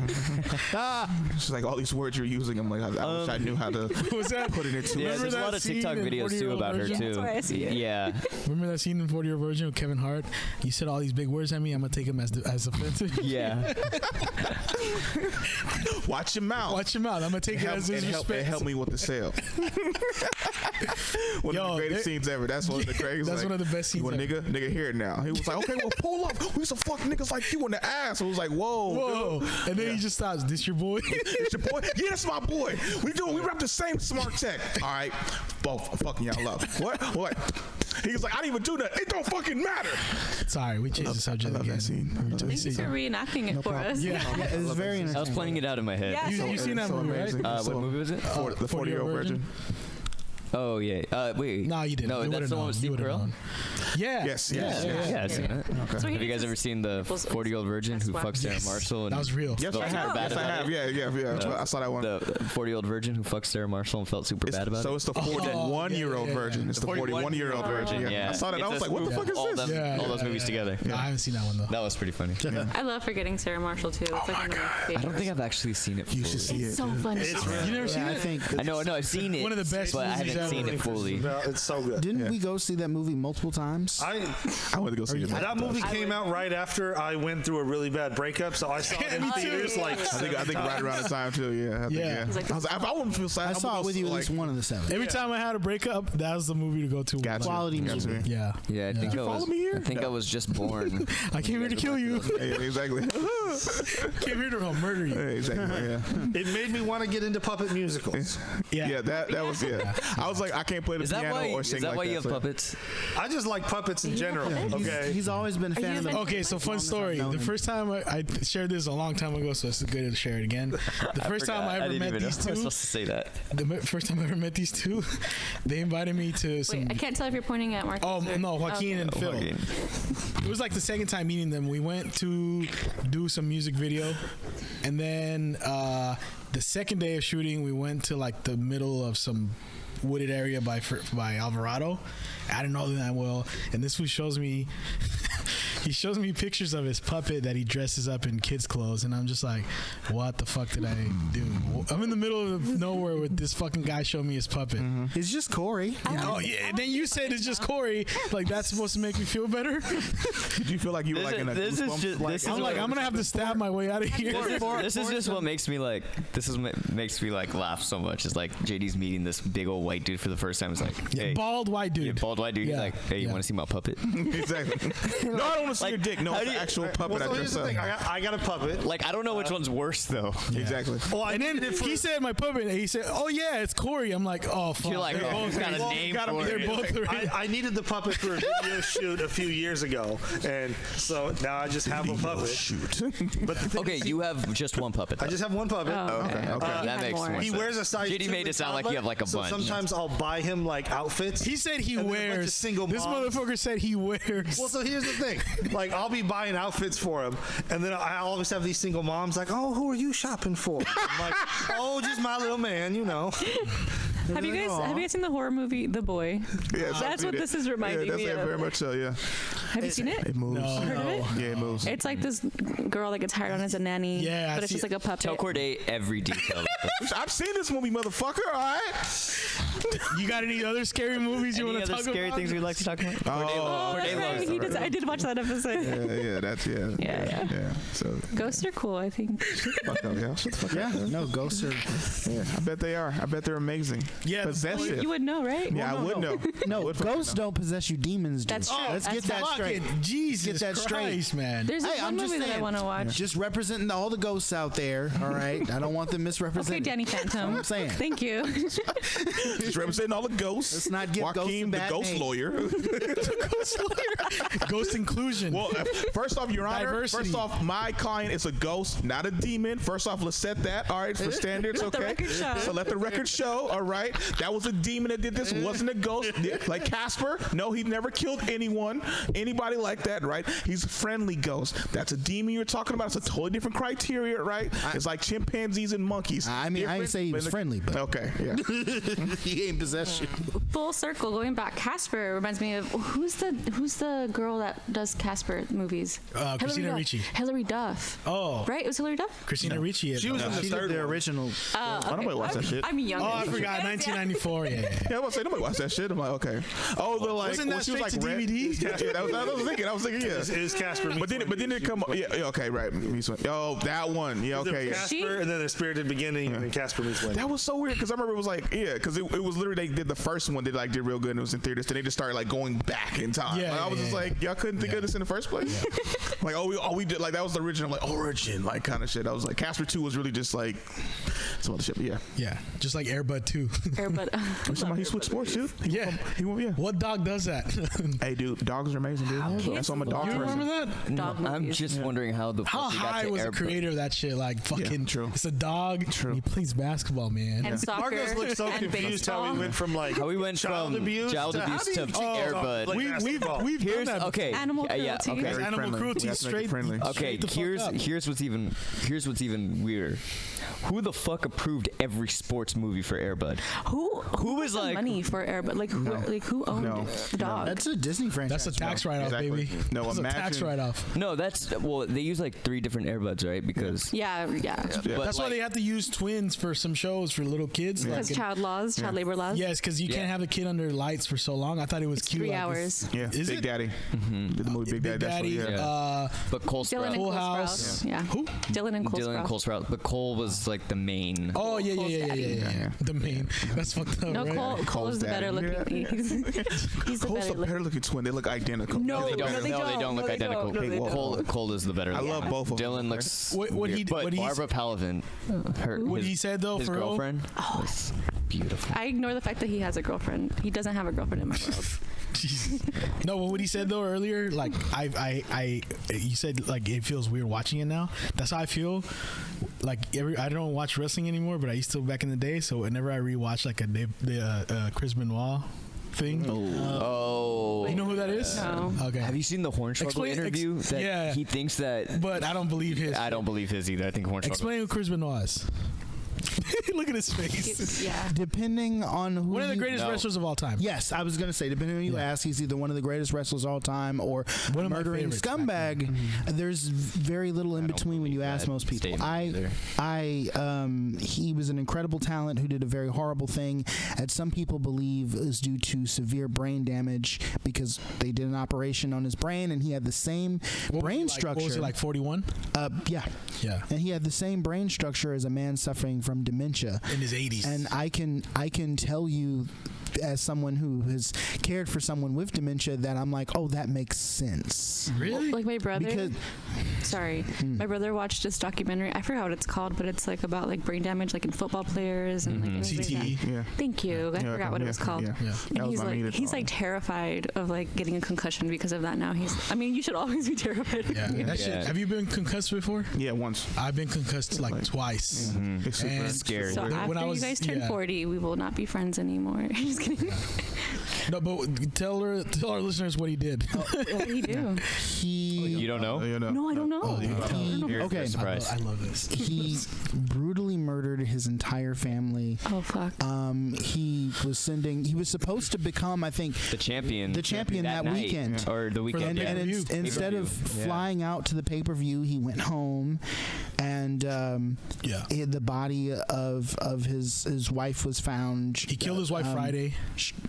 She's like, all these words you're using. I'm like, I wish I knew how to Was that? put it into. Yeah, Remember there's a that lot of scene TikTok in videos 40 too Year Old about her Virgin? too. That's why I see it. Yeah. Remember that scene in 40 Year Old Virgin with Kevin Hart? You said all these big words at me. I'm gonna take them as offensive. Yeah. Watch your mouth. Watch your mouth. I'm gonna take it as disrespect. help me with the sale. One of the greatest scenes ever. That's one of the greatest. That's like, one of the best scenes You want ever. nigga hear it now. He was like, okay, well, pull up. We used to fuck niggas like you in the ass. I was like, whoa. And then he just stops. This your boy? It's your boy? Yeah, that's my boy. We rap the same smart tech. All right, both fucking y'all up. What? He was like, I didn't even do that. It don't fucking matter. Sorry, we changed the subject love again. that scene. Thank you for reenacting it for us. Yeah. It was very interesting. I was playing it out in my head. Yeah. You seen that movie, right? What movie was it? The 40-year-old virgin. Oh yeah. Wait. No, you didn't. No, You that's would've the one known. with You Steve would've Carell. known. Yeah. Yes. Yeah, I've seen it. So he Have you guys just- ever seen the 40-year-old virgin who fucks Sarah Marshall? And That was real. Yes, felt I super have. bad Yes, I about have. it? Yeah. I saw that one. The 40-year-old virgin who fucks Sarah Marshall and felt super bad about So it. it's the 41-year-old yeah. virgin. It's the 41-year-old virgin. Yeah. I saw that. I was like, what the fuck is all this? them- all those movies together. No, I haven't seen that one though. That was pretty funny. I love Forgetting Sarah Marshall too. It's like one of my favorites. I don't think I've actually seen it fully. You should see It's it. so fun. You never seen I it? think. I know, I've seen it. One of the best but I movies haven't seen ever. it fully. It's so good. Didn't we go see that movie multiple times? I went to go see it. That movie came out right after I went through a really bad breakup, so I saw it in Me too. theaters like I think right around the time too. Yeah. I think, Yeah. yeah. Like, I was like, if I wouldn't feel sad, I saw it with you at least one of the 7. Every time I had a breakup, that was the movie to go to. Gotcha. Quality Gotcha. movie. Yeah. Yeah, I think follow me here? I think I was just born. I came here to kill you. Yeah, exactly. Came here to murder you. Yeah, exactly. Yeah. it made me want to get into puppet musicals. Yeah. That was I was like, I can't play the Is that piano why? or Is sing that like why that. you have so- puppets? I just like puppets in general. Okay. He's always been a fan of the. Okay, so fun story. The first time I shared this a long time ago, so it's good to share it again. The first time I ever didn't met even know these I was two, supposed to say that. first time I ever met these two, they invited me to some. Wait, I can't tell if you're pointing at Marcus. Oh or- no, Joaquin and Phil. Joaquin. It was like the second time meeting them. We went to do some music video, and then the second day of shooting, we went to like the middle of some wooded area by Alvarado. I didn't know them that well, and this fool shows me. He shows me pictures of his puppet that he dresses up in kids' clothes, and I'm just like, what the fuck did I do? I'm in the middle of nowhere with this fucking guy showing me his puppet. It's just Corey. Oh yeah, and then you said it's just Corey. Like that's supposed to make me feel better. Did you feel like you were like in a This is Goosebumps? just- like, this is I'm like, I'm gonna have to stab my way out of here. This is just what makes me like. Makes me like laugh so much. Is like JD's meeting this big old white dude for the first time. It's like, hey, Bald white dude. yeah, bald white dude. He's Yeah, like, hey, you yeah. want to see my puppet? exactly. No, I don't want to see Like, your dick. No, how it's do an you- actual puppet Well, so I here's dress the thing. up. I got a puppet. Like, I don't know which one's worse though. Exactly. Well, I And then did it for he said my puppet. And he said, "Oh yeah, it's Corey." I'm like, "Oh fuck." You're like, They're oh, both he's got a crazy. name Gotta for be- it. They're both crazy. I needed the puppet for a video shoot a few years ago, and so now I just have a puppet. Shoot. But the thing Okay, is, you have just one puppet. I Though. just have one puppet. Oh, okay. Okay. You That had makes more. more He sense. wears a size. JD 2 made it sound like you have like a so bunch. sometimes I'll buy him like outfits. He said he And then a bunch of wears. single This moms. motherfucker said he wears. Well, so here's the thing. Like, I'll be buying outfits for him, and then I always have these single moms like, "Oh, who are you shopping for?" I'm like, "Oh, just my little man, you know." Have you guys seen the horror movie The Boy? Yes, I've That's seen what it. this is reminding yeah, me that's of. very much so. Yeah, Have you seen it? it moves. No. Heard of it? Yeah, it moves. It's like this girl that gets hired on as a nanny. Yeah, I but it's see just it. like a puppet. Tell Corday every detail. I've seen this movie, motherfucker. All right. You got any other scary movies you want to talk about? Scary things we like to talk about? Oh, that's right. I did watch that episode. Yeah. So Ghosts are cool, I think. fuck up, y'all. Shut the fuck up. Yeah, no, ghosts are. Yeah, I bet they are. I bet they're amazing. Yeah, possessive. You would know, right? Yeah, I would know. No, ghosts don't possess you. Demons do. That's true. Let's get that straight. Jesus Get that Christ, man. There's Hey, one I'm just movie that I saying. want to watch. Just representing all the ghosts out there. All right, I don't want them Okay, misrepresented. Danny Phantom. I'm saying. Thank you. Just representing all the ghosts. Let's not give ghosts Joaquin, a the bad ghost name. lawyer. Ghost inclusion. Well, first off, Your Honor. Diversity. First off, my client is a ghost, not a demon. First off, let's set that. All right, for standards, Let the okay. record show. So let the record show. All right, that was a demon that did this. Wasn't a ghost. Like Casper. No, he never killed anyone. Anybody like that, right? He's a friendly ghost. That's a demon you're talking about. It's a totally different criteria, right? It's like chimpanzees and monkeys. I mean, I didn't say he was friendly, but Okay, yeah. he ain't possessed you. Full circle, going back, Casper reminds me of who's the girl that does Casper movies? Christina Duff. Ricci. Hilary Duff. Oh. Right? It was Hilary Duff? Christina Ricci. She was in the She third did the one. original. I don't watch that shit. I'm young. Oh, I forgot. 1994. Yeah. Yeah, I was about to say, nobody watched that shit. I'm like, okay. Oh, the like, Wasn't that when she was like straight to red. DVD? Yeah, that was I was thinking, yeah. It is Casper. But then it come, yeah, okay, right. Oh, that one, yeah, okay. Casper, and then the Spirited Beginning, and then Casper meets Wendy. That was so weird because I remember it was like, yeah, because it was literally they did the first one, did real good, and it was in theaters. Then they just started like going back in time. Yeah, Like, I was just like, y'all couldn't think of this in the first place. Like, we did like that was the original like origin like kind of shit. I was like, Casper 2 was really just like some other shit. But yeah, Yeah. Just like Air Bud 2. somebody he switched sports, dude. Yeah. He went, yeah. What dog does that? Hey, dude, dogs are amazing, dude. That's why I'm a dog You person. remember that? Dog I'm movies. just wondering how the How fuck he got high to was the Air creator of that shit? Like fucking true. It's a dog. True. He plays basketball, man. And soccer. Marcos looked so and confused how baseball. we went from like How we went child from abuse child to, abuse to Air Bud. like we've basketball. done Here's that. okay. Animal Yeah, cruelty. okay. Very Animal friendly. cruelty We have to make it straight. friendly. Okay, Straight the fuck up. here's what's even weirder. Who the fuck approved every sports movie for Air Bud? Who was the like- money for Air Bud? Like who owned No. the dog? That's a Disney franchise. That's a tax write-off, Exactly. baby. No, That's a tax imagine- write-off. No, they use like 3 different Air Buds, right? Because yeah. but, That's why like, they have to use twins for some shows for little kids. Because child labor laws. Yes, because you can't have a kid under lights for so long. I thought it was cute. 3 like hours. Yeah, Is Big it? Daddy. Did the movie Big Daddy. That's what, Daddy. yeah. but Cole Dylan and Sprout. Cole Full House. Sprouse. Yeah. Who? Dylan and Cole Dylan and Sprouse. Cole Sprout, but Cole was like the main. Oh yeah, Cole's daddy. yeah. The main. That's fucked up, No, right? Cole is the better daddy. looking. He's the Cole's better a looking. better looking twin. They look identical. No, They don't. no, they No, they don't. don't look No, they identical. don't. No, they don't. Cole is the better. I love both of them. Dylan looks. What weird, he- but what he- Barbara Palavin, What he said though, his for real? girlfriend, was beautiful. I ignore the fact that he has a girlfriend. He doesn't have a girlfriend in my world. Jesus. No, but what he said though earlier, like you said like it feels weird watching it now. That's how I feel. Like I don't watch wrestling anymore, but I used to back in the day. So whenever I rewatch like the Chris Benoit thing, Oh. you know who that is? No. Okay. Have you seen the Hornswoggle Explain- interview? That yeah. he thinks that. But I don't believe his. I don't believe his either. I think Hornswoggle. Explain who Chris Benoit is. Look at his face. Yeah. Depending on who. One of the you- greatest No. wrestlers of all time. Yes, I was going to say, depending on who you ask, he's either one of the greatest wrestlers of all time or One of my murdering favorites back scumbag. There's very little in between when you ask that most people. statement either. He was an incredible talent who did a very horrible thing, and some people believe is due to severe brain damage because they did an operation on his brain and he had the same brain structure. What was he like? 41 Yeah. Yeah. And he had the same brain structure as a man suffering from dementia. in his 80s. And I can tell you, as someone who has cared for someone with dementia, that I'm like, oh, that makes sense. Really? Like my brother. Because my brother watched this documentary. I forgot what it's called, but it's like about like brain damage, like in football players and like things like CTE. that. Yeah. Thank you. I forgot what it was called. Yeah. Yeah. That And was my needed he's thought. like terrified of like getting a concussion because of that now. I mean, you should always be terrified. Yeah. That shit. Yeah. Have you been concussed before? Yeah, once. I've been concussed like twice. It's super And scary. So When after I was- you guys turn 40, we will not be friends anymore. Just kidding. No, but tell our listeners what he did. What did he do? You don't know? You know. No, I don't know. You're Okay. surprised. I love this. he brutally murdered his entire family. Oh fuck. He was supposed to become, I think, The champion. that night. weekend. Or the weekend. And, yeah. and instead of Yeah. flying out to the pay-per-view, he went home, and the body of his wife was found. He killed his wife Friday.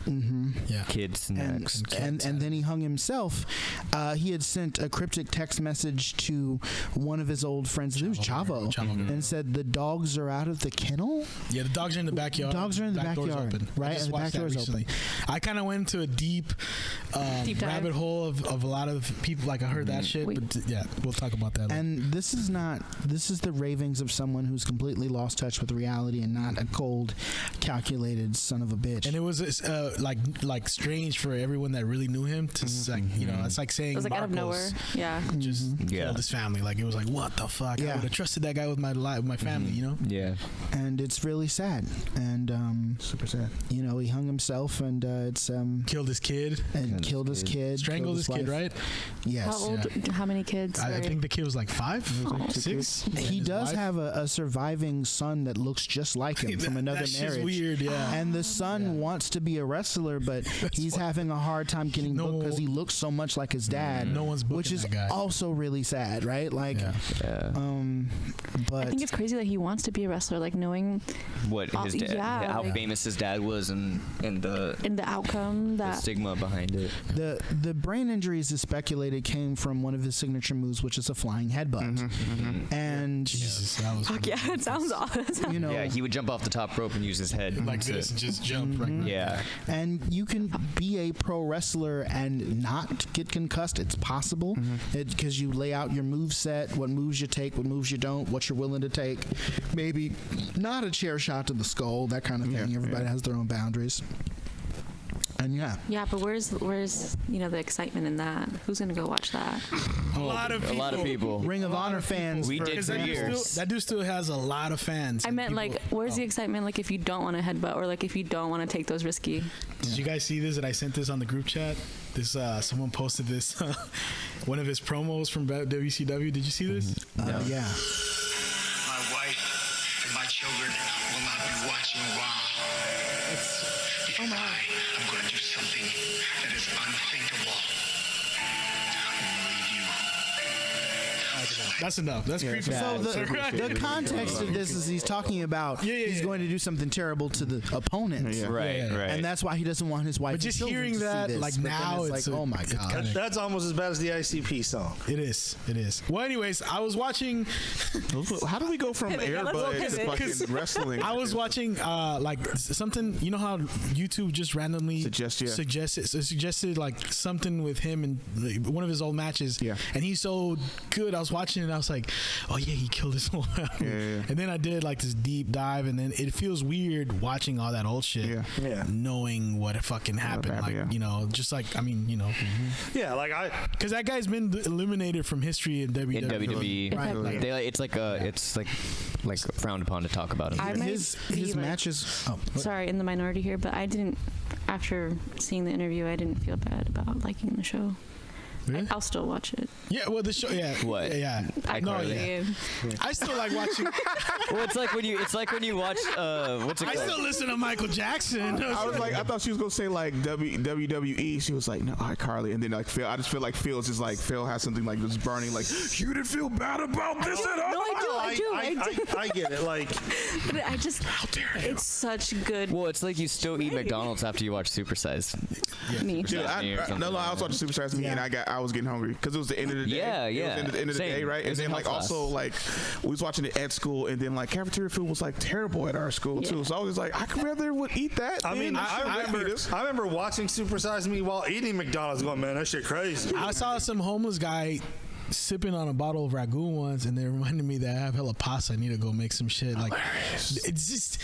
Yeah. Kids next. And then he hung himself. He had sent a cryptic text message to one of his old friends. It was Chavo. And said, the dogs are out of the kennel? Yeah, the dogs are in the backyard. Dogs are in the backyard. Open. Right, and the back door is open. I kind of went into a deep rabbit hole of a lot of people. Like, I heard that shit. But yeah, we'll talk about that later. And this is the ravings of someone who's completely lost touch with reality and not a cold, calculated son of a bitch. And it was like strange for everyone that really knew him to like, you know, it's like saying it was like out of nowhere. Yeah. Just killed his family. Like, it was like, what the fuck? I would have trusted that guy with my life, with my family, you know? Yeah. And it's really sad. And super sad. You know, he hung himself, and it's killed his kid. And killed his kid. Strangled his kid, right? Yes. How old? Yeah. How many kids? I think the kid was like 5, 6. He does have a surviving son that looks just like him from another that marriage. That's weird, yeah. And the son wants to be a wrestler, but he's having a hard time getting booked because he looks so much like his dad. No one's booking which is that guy. Also really sad, right? Like, but I think it's crazy that he wants to be a wrestler, like knowing what his dad, how famous his dad was, and the outcome, the stigma behind it. The brain injuries, is speculated, came from one of his signature moves, which is a flying headbutt. And Jesus, that was yeah, it sounds awesome. You know, yeah, he would jump off the top rope and use his head like this and just jump. Right. Yeah, and you can be a pro wrestler and not get concussed. It's possible because you lay out your move set, what moves you take, what moves you don't, what you're willing to take. Maybe not a chair shot to the skull, that kind of thing. Everybody has their own boundaries. And yeah, but where's the excitement in that? Who's gonna go watch that? A lot of people. Ring of Honor fans. We did for years. That dude still has a lot of fans. I meant like, where's the excitement? Like, if you don't want to headbutt, or like if you don't want to take those risky. Did you guys see this? That I sent this on the group chat. This someone posted this, one of his promos from WCW. Did you see this? Yeah. My wife and my children will not be watching Raw. Because I'm going to do something that is unthinkable. That's enough. That's creepy. So the context of this is he's talking about he's going to do something terrible to the opponent. Right. And that's why he doesn't want his wife. But just hearing that, like, now, it's like, oh my god, that's almost as bad as the ICP song. It is. Well, anyways, I was watching. How do we go from Airbud to fucking wrestling? I was watching like something. You know how YouTube just randomly suggested like something with him and like, one of his old matches. Yeah. And he's so good. I was watching it and I was like, oh yeah, he killed his whole family. Yeah. And then I did like this deep dive, and then it feels weird watching all that old shit. Yeah. Knowing what fucking happened. Like, you know, just like, I mean, you know. Yeah, like because that guy's been eliminated from history in WWE. In WWE. Right. Like, it's like frowned upon to talk about him. His matches. Sorry, in the minority here, but I didn't. After seeing the interview, I didn't feel bad about liking the show. Really? I'll still watch it. Yeah, well, the show, What? Yeah. I still like watching. Well, it's like when you watch. What's it called? I still listen to Michael Jackson. I was like, I thought she was gonna say like WWE. She was like, no, Carly, and then like Phil. I just feel like Phil's just like Phil has something like just burning. Like, you didn't feel bad about this at all. No, I do. I get it. Like, but I just. How dare you? It's such good. Well, it's like you still eat McDonald's after you watch Supersize. Me. Dude, I was watching Supersize Me, and I was getting hungry because it was the end of the day. Yeah. It was the end of the day, right? And then like also like we was watching it at school, and then like cafeteria food was like terrible at our school too. So I was like, I could rather would eat that. I mean, I remember watching Supersize Me while eating McDonald's, going, man, that shit crazy. I saw some homeless guy sipping on a bottle of ragu once, and they reminded me that I have hella pasta. I need to go make some shit. Like, it's just,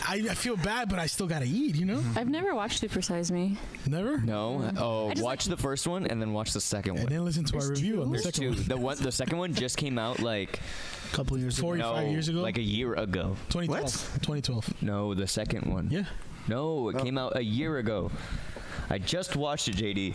I feel bad, but I still gotta eat, you know? I've never watched Super Size Me. Never? No. Oh, watch the first one and then watch the second one. And then listen to our review on the second one. The second one just came out like a couple years ago. 45 years ago? Like a year ago. 2012. What? 2012. No, the second one. Yeah. No, it came out a year ago. I just watched it, JD.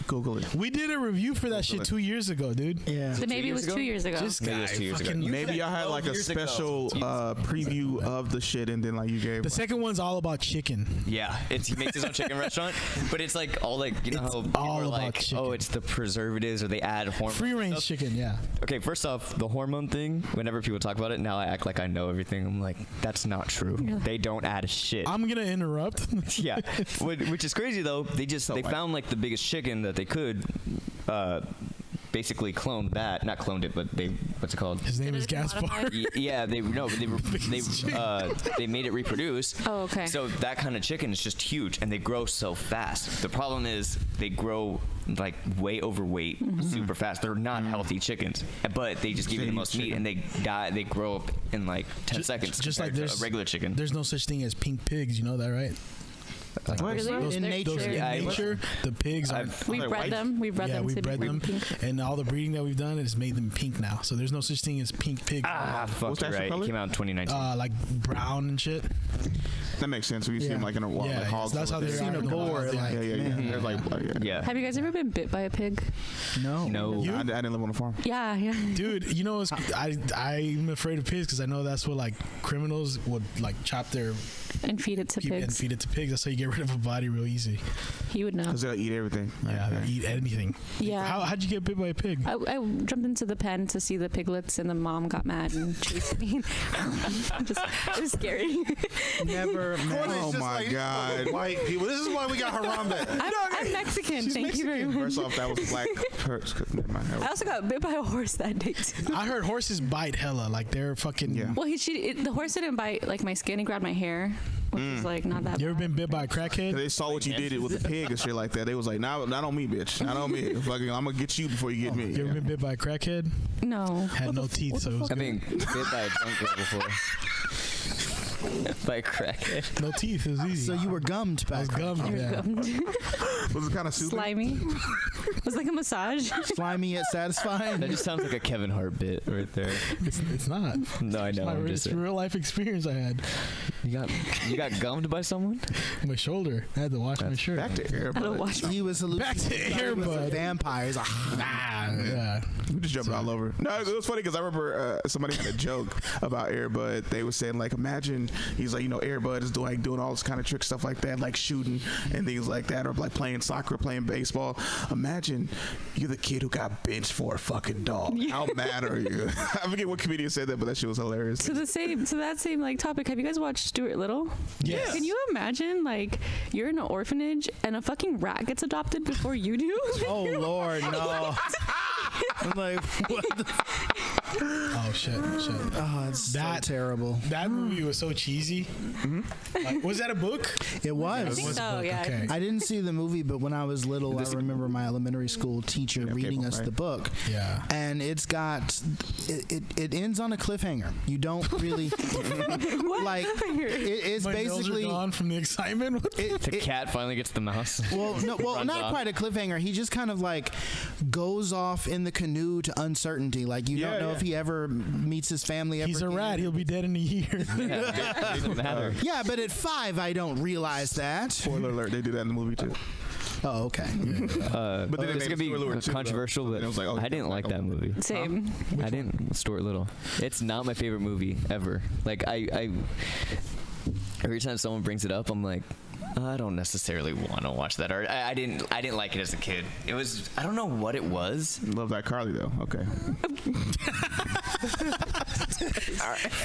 Google it. We did a review for that shit 2 years ago, dude. Yeah. So maybe it was 2 years ago. This Maybe it guy, was 2 years ago. fucking- Maybe y'all had like a special preview of the shit, and then like you gave. The second one's all about chicken. Yeah, he makes his own chicken restaurant, but it's like all like you know how people all are about like, chicken. oh, it's the preservatives or they add hormones. Free and range stuff. chicken, yeah. Okay, first off, the hormone thing. Whenever people talk about it, now I act like I know everything. I'm like, that's not true. They don't add shit. I'm gonna interrupt. Yeah, which is crazy though. They found like the biggest chicken that they could. Basically cloned that, not cloned it, but what's it called? His name is Gaspar. Yeah, they made it reproduce. Oh, okay. So that kind of chicken is just huge, and they grow so fast. The problem is they grow like way overweight, super fast. They're not healthy chickens, but they just give you the most meat, and they die. They grow up in like 10 seconds. Just like compared to there's a regular chicken. There's no such thing as pink pigs. You know that, right? Like Really? In nature. in nature, the pigs are. We bred them. We bred Yeah, them we to bred be them, pink. and all the breeding that we've done has made them pink now. So there's no such thing as pink pigs. Fuck, What's that you're right. color? It came out in 2019. Like brown and shit. That makes sense. We see them like in a wall, Yeah, like hogs. that's how over they there. are. Seen a in the boar, wild, like, Yeah, yeah, yeah. man. They're like, yeah. Have you guys ever been bit by a pig? No. No. I didn't live on a farm. Yeah, yeah. Dude, you know, I'm afraid of pigs because I know that's what like criminals would like chop their And feed it to and pigs. feed it to pigs. That's how you get rid of a body real easy. He would know. Because they'll eat everything. Yeah, they eat anything. Yeah. How'd you get bit by a pig? I jumped into the pen to see the piglets, and the mom got mad and chased me. It was scary. Never met. Oh my God. White people. This is why we got Harambe. I'm Mexican. Thank you very much. First off, that was black. Never mind. I also got bit by a horse that day too. I heard horses bite hella. Like they're fucking. Yeah. Well, the horse didn't bite like my skin. He grabbed my hair, which is like not that. You ever bad. been bit by a crackhead? They saw what you did with the pig and shit like that. They was like, not on me, bitch. Not on me. Fucking, I'm gonna get you before you get me. You ever been bit by a crackhead? No. Had no teeth, so it was I mean, bit by a drunk girl before. By a crackhead. no teeth. It was easy. So you were gummed I was back. gummed. Yeah. Was it kind of soothing? Slimy. It was like a massage. Slimy yet satisfying. That just sounds like a Kevin Hart bit right there. It's not. No, I know. I'm It's just a real life experience I had. you got gummed by someone? My shoulder. I had to wash my shirt. Back to I don't Airbud. watch. He was Back to Airbud. vampires. Yeah. We just jumped all over. No, it was funny because I remember somebody had a joke about Airbud. They were saying like, imagine he's like, you know, Airbud is doing all this kind of trick stuff like that, like shooting and things like that, or like playing soccer, playing baseball. Imagine you're the kid who got benched for a fucking dog. How mad are you? I forget what comedian said that, but that shit was hilarious. To that same like topic, have you guys watched Stuart Little? Yes. Can you imagine like you're in an orphanage and a fucking rat gets adopted before you do? Oh Lord, no. I'm like, what the Oh shit. Oh, it's so terrible. That movie was so cheesy. Like, was that a book? It was. I think so, yeah. Okay. I didn't see the movie, but when I was little, I remember my elementary school teacher reading cable, us right? the book. Yeah. And it's got it ends on a cliffhanger. You don't really like it's My nails basically are gone from the excitement. The cat finally gets the mouse. well, Runs not off. quite a cliffhanger. He just kind of like goes off in the canoe to uncertainty. Like you don't know if he ever meets his family. Ever He's a rat. He'll be dead in a year. Yeah, it doesn't matter. Yeah, but at 5, I don't realize that. Spoiler alert, they do that in the movie too. Oh, okay. But then It's gonna be controversial, but it was like, oh, I didn't like that movie. Same. I didn't. Stuart Little. It's not my favorite movie ever. Like I every time someone brings it up, I'm like, I don't necessarily want to watch that. Or I didn't like it as a kid. It was, I don't know what it was. Love that Carly though. Okay.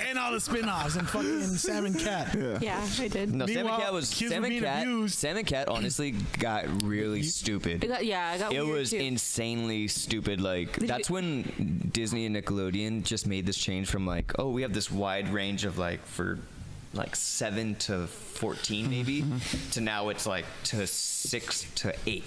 And all the spin-offs and fucking Sam and Cat. Yeah, I did. No, Sam and Meanwhile, Cat was kids Sam were and being Cat. abused. Sam and Cat honestly got really stupid. I got It weird was too. insanely stupid. Like that's when Disney and Nickelodeon just made this change from like, oh, we have this wide range of like for like 7 to 14 maybe, to now it's like to 6 to 8.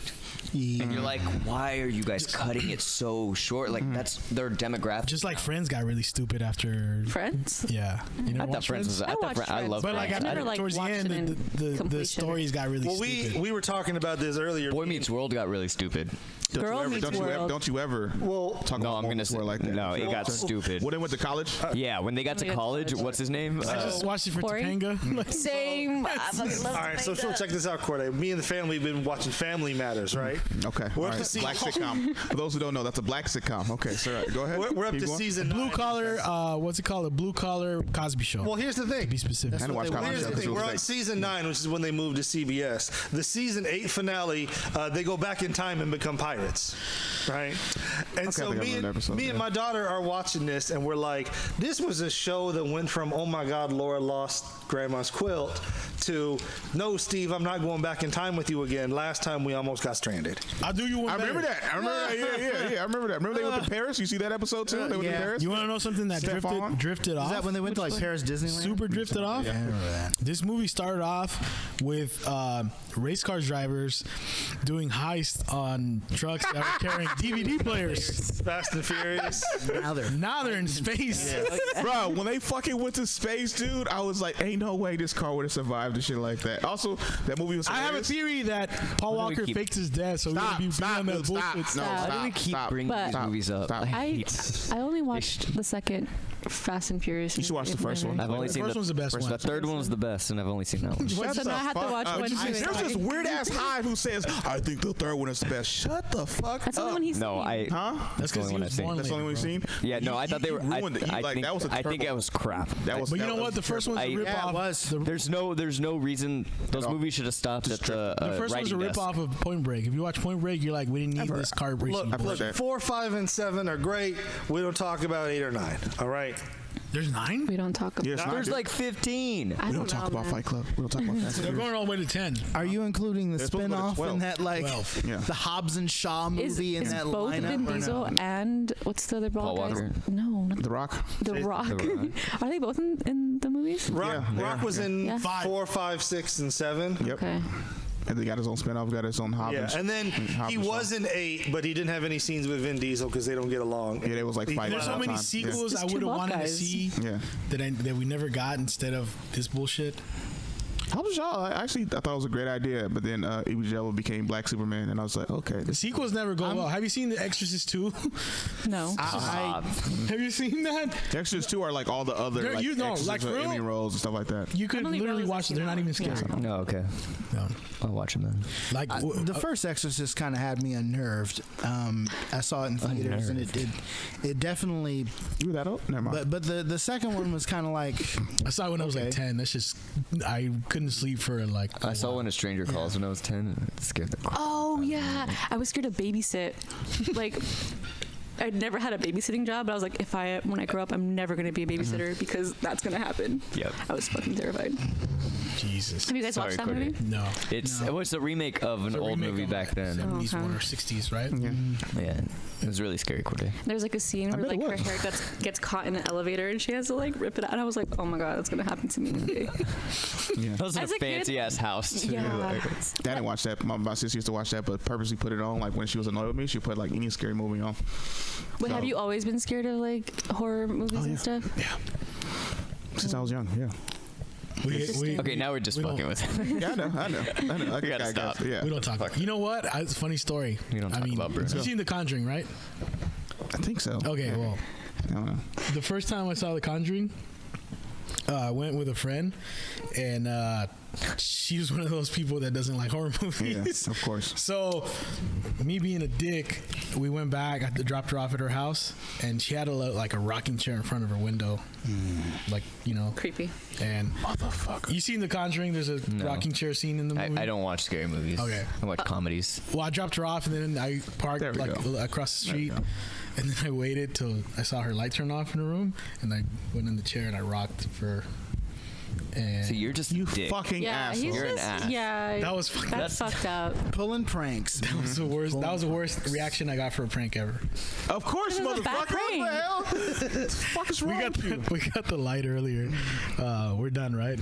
Yeah. And you're like, why are you guys cutting it so short? Like that's their demographic. Just like Friends got really stupid after. Friends. Yeah. You know I thought Friends was. I thought watched I love But Friends. like I never, like, towards the watched end, it in the completion. stories got really Well, stupid. we were talking about this earlier. Boy Meets World got really stupid. Girl Meets World. Don't you ever talk No, about I'm Boy gonna Meets say World like that. no. It got stupid. When they went to college? Yeah, when they got to college, what's his name? I just watched it for Forrest Corey. Topanga. Same. I fucking love All right, so Topanga. check this out, Corday. Me and the family have been watching Family Matters, right? Okay. We're All up right. to season. Black sitcom. For those who don't know, that's a black sitcom. Okay, so go ahead. We're up Keep to going. season Blue 9. collar. What's it called? A blue collar Cosby Show. Well, here's the thing. To be specific. I didn't watch Cosby Here's Show the 'cause it thing. was We're on fake. season 9, which is when they moved to CBS. The season 8 finale, they go back in time and become pirates, right? And Okay, so I think I me remember that episode, and yeah. my daughter are watching this, and we're like, this was a show that went from, oh my God, Laura lost Grandma's quilt, to, no, Steve, I'm not going back in time with you again. Last time we almost got stranded. I'll do you one I remember better. that. I remember that. Yeah. I remember that. Remember they went to Paris? You see that episode too? They went to yeah. Paris? You want to know something that Stefan? drifted off? Is that when they went to like Paris Disneyland? Super drifted off? Yeah, I remember that. This movie started off with race car drivers doing heists on trucks that were carrying DVD players. Fast and Furious. Now they're in space. Bro, when they fucking went to space, dude, I was like, ain't no way this car would have survived and shit like that. Also, that movie was I have a hilarious. theory that Paul Why do we Walker keep- faked his death, so we're Stop, gonna be stop, on that dude, stop. bullshit. No, Why do we stop, keep stop. bringing these Stop, movies up? stop. I only watched the second Fast and Furious. You should watch the first one. I've only The seen first one's the best one. The third one was the best, and I've only seen that one. Shut So the now I have to fuck watch up. one, two, and There's this three. weird ass hive who says, I think the third one is the best. Shut the fuck That's the only up. one he's No, seen. Huh? That's the because only he one was I've seen. born That's the only one later, you've bro. seen? Yeah, no, I thought they were. ruined it. I think that was a I think terrible- it was crap. That was. But you that know was what? The first one's a I- rip Yeah, it off. was. There's no reason those movies should have stopped at the The first one's a writing rip desk. off of Point Break. If you watch Point Break, you're like, we didn't need this car racing. I've heard Look, that. 4, 5, and 7 are great. We don't talk about 8 or 9. All right. There's 9. We don't talk about. Yes, There's like 15. I we don't talk know, about man. Fight Club. We don't talk about that. They're going all the way to 10. Are you including the They're supposed to go to spin-off 12. in that like 12. Yeah. the Hobbs and Shaw movie in Is that both lineup? Vin or Diesel no? and what's the other bald Paul guy? Walker. No, not The Rock. The Rock. The Rock. Are they both in the movies? Rock was in Yeah. 4, 5, 6, and 7. Yep. Okay. And they got his own spinoff. Got his own Hobbs. Yeah, and then he was in 8, but he didn't have any scenes with Vin Diesel because they don't get along. Yeah, they was like fighting. There's so all the many time. sequels It's I two would have bald wanted to guys. see Yeah. that we never got instead of this bullshit. Hobbs and Shaw. I thought it was a great idea, but then Idris Elba became Black Superman, and I was like, okay. The This, sequels never go well. Have you seen The Exorcist 2? No. Have you seen that? the Extras 2 are like all the other They're- like, you know, Extras like, or for real? Emmy roles and stuff like that. You could only literally realized watch them. I've They're not seen even that. scary. No, okay. No. I'll watch them then. Like The first Exorcist kind of had me unnerved. I saw it in theaters, and it definitely. You were that old? Never mind. But the second one was kind of like. I saw it when I was like Okay. 10. That's just I couldn't sleep for like. I saw When a Stranger Calls when I was 10. And it scared the crap. Oh yeah, I was scared to babysit. Like, I'd never had a babysitting job, but I was like, when I grow up, I'm never gonna be a babysitter because that's gonna happen. Yep. I was fucking terrified. Jesus. Have you guys Sorry, watched that Cody. movie? No. It was a remake of an It's a old remake movie of back like then. 70s Okay. one or 60s, right? Yeah, it was really scary, Corday. There's like a scene where bet like it her was. hair gets caught in an elevator and she has to like rip it out. And I was like, oh my god, that's gonna happen to me one day. That was in a As a kid- fancy ass house. Too. Yeah. Like, I didn't watch that. My sister used to watch that, but purposely put it on. Like when she was annoyed with me, she put like any scary movie on. But So- have you always been scared of like horror movies and stuff? Since I was young, yeah. okay, now we're just we fucking don't- with it. Yeah, I know. We gotta stop. Yeah, We don't talk about. You know what? It's a funny story. We don't talk about Bruno. You've seen The Conjuring, right? I think so. Okay, well, I don't know. the first time I saw The Conjuring, I went with a friend, and she was one of those people that doesn't like horror movies. Yeah, of course. So, me being a dick, we went back. I dropped her off at her house, and she had like a rocking chair in front of her window, like Creepy. And motherfucker, you seen The Conjuring? There's a rocking chair scene in the movie. I don't watch scary movies. Okay. I watch comedies. Well, I dropped her off, and then I parked There we like go. across the street, and then I waited till I saw her light turn off in the room, and I went in the chair and I rocked for her. And So you're just you a dick. fucking Yeah, asshole. he's You're an just ass. yeah. that was fucking. That's fucked up. Pulling pranks. That was the worst. That was the worst reaction I got for a prank ever. Of course, It was a bad motherfucker. What the hell? What the fuck is wrong with you? We got the light earlier. We're done, right?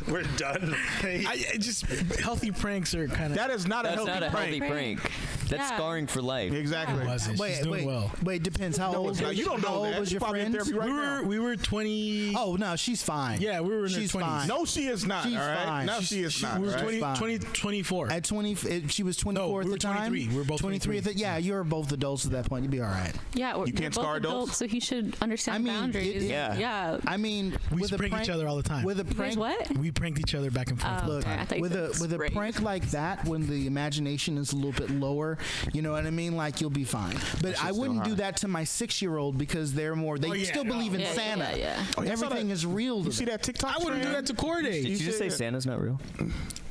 We're done. I just healthy pranks are kind of. That is not a That's healthy not a prank. healthy prank. That's scarring for life. Exactly. She's doing well. Wait, depends. How old? You don't know how old that. was your Probably in friend? therapy right now. We were 20. Oh no, she's fine. Yeah, we were in she's her 20s. fine. No, she is not. She's all right. fine. No, she is not. We were right? 24. At 20, she was 24 No, at we the were time. 23. We were both 23. 23. Yeah, you're both adults at that point. You'd be all right. Yeah, You can't both scar adults? adults, so he should understand boundaries. Yeah. I mean, We with used to a prank each other all the time. With a You guys prank, what? We pranked each other back and forth. Oh, Look, okay. I thought you said with a rape. prank like that, when the imagination is a little bit lower, you know what I mean? Like, you'll be fine. But I wouldn't do that to my 6-year-old because they're more. They still believe in Santa. Yeah. Oh, Everything is real. To You see them. that TikTok? I wouldn't do that to Corday. Did you just say Santa's not real?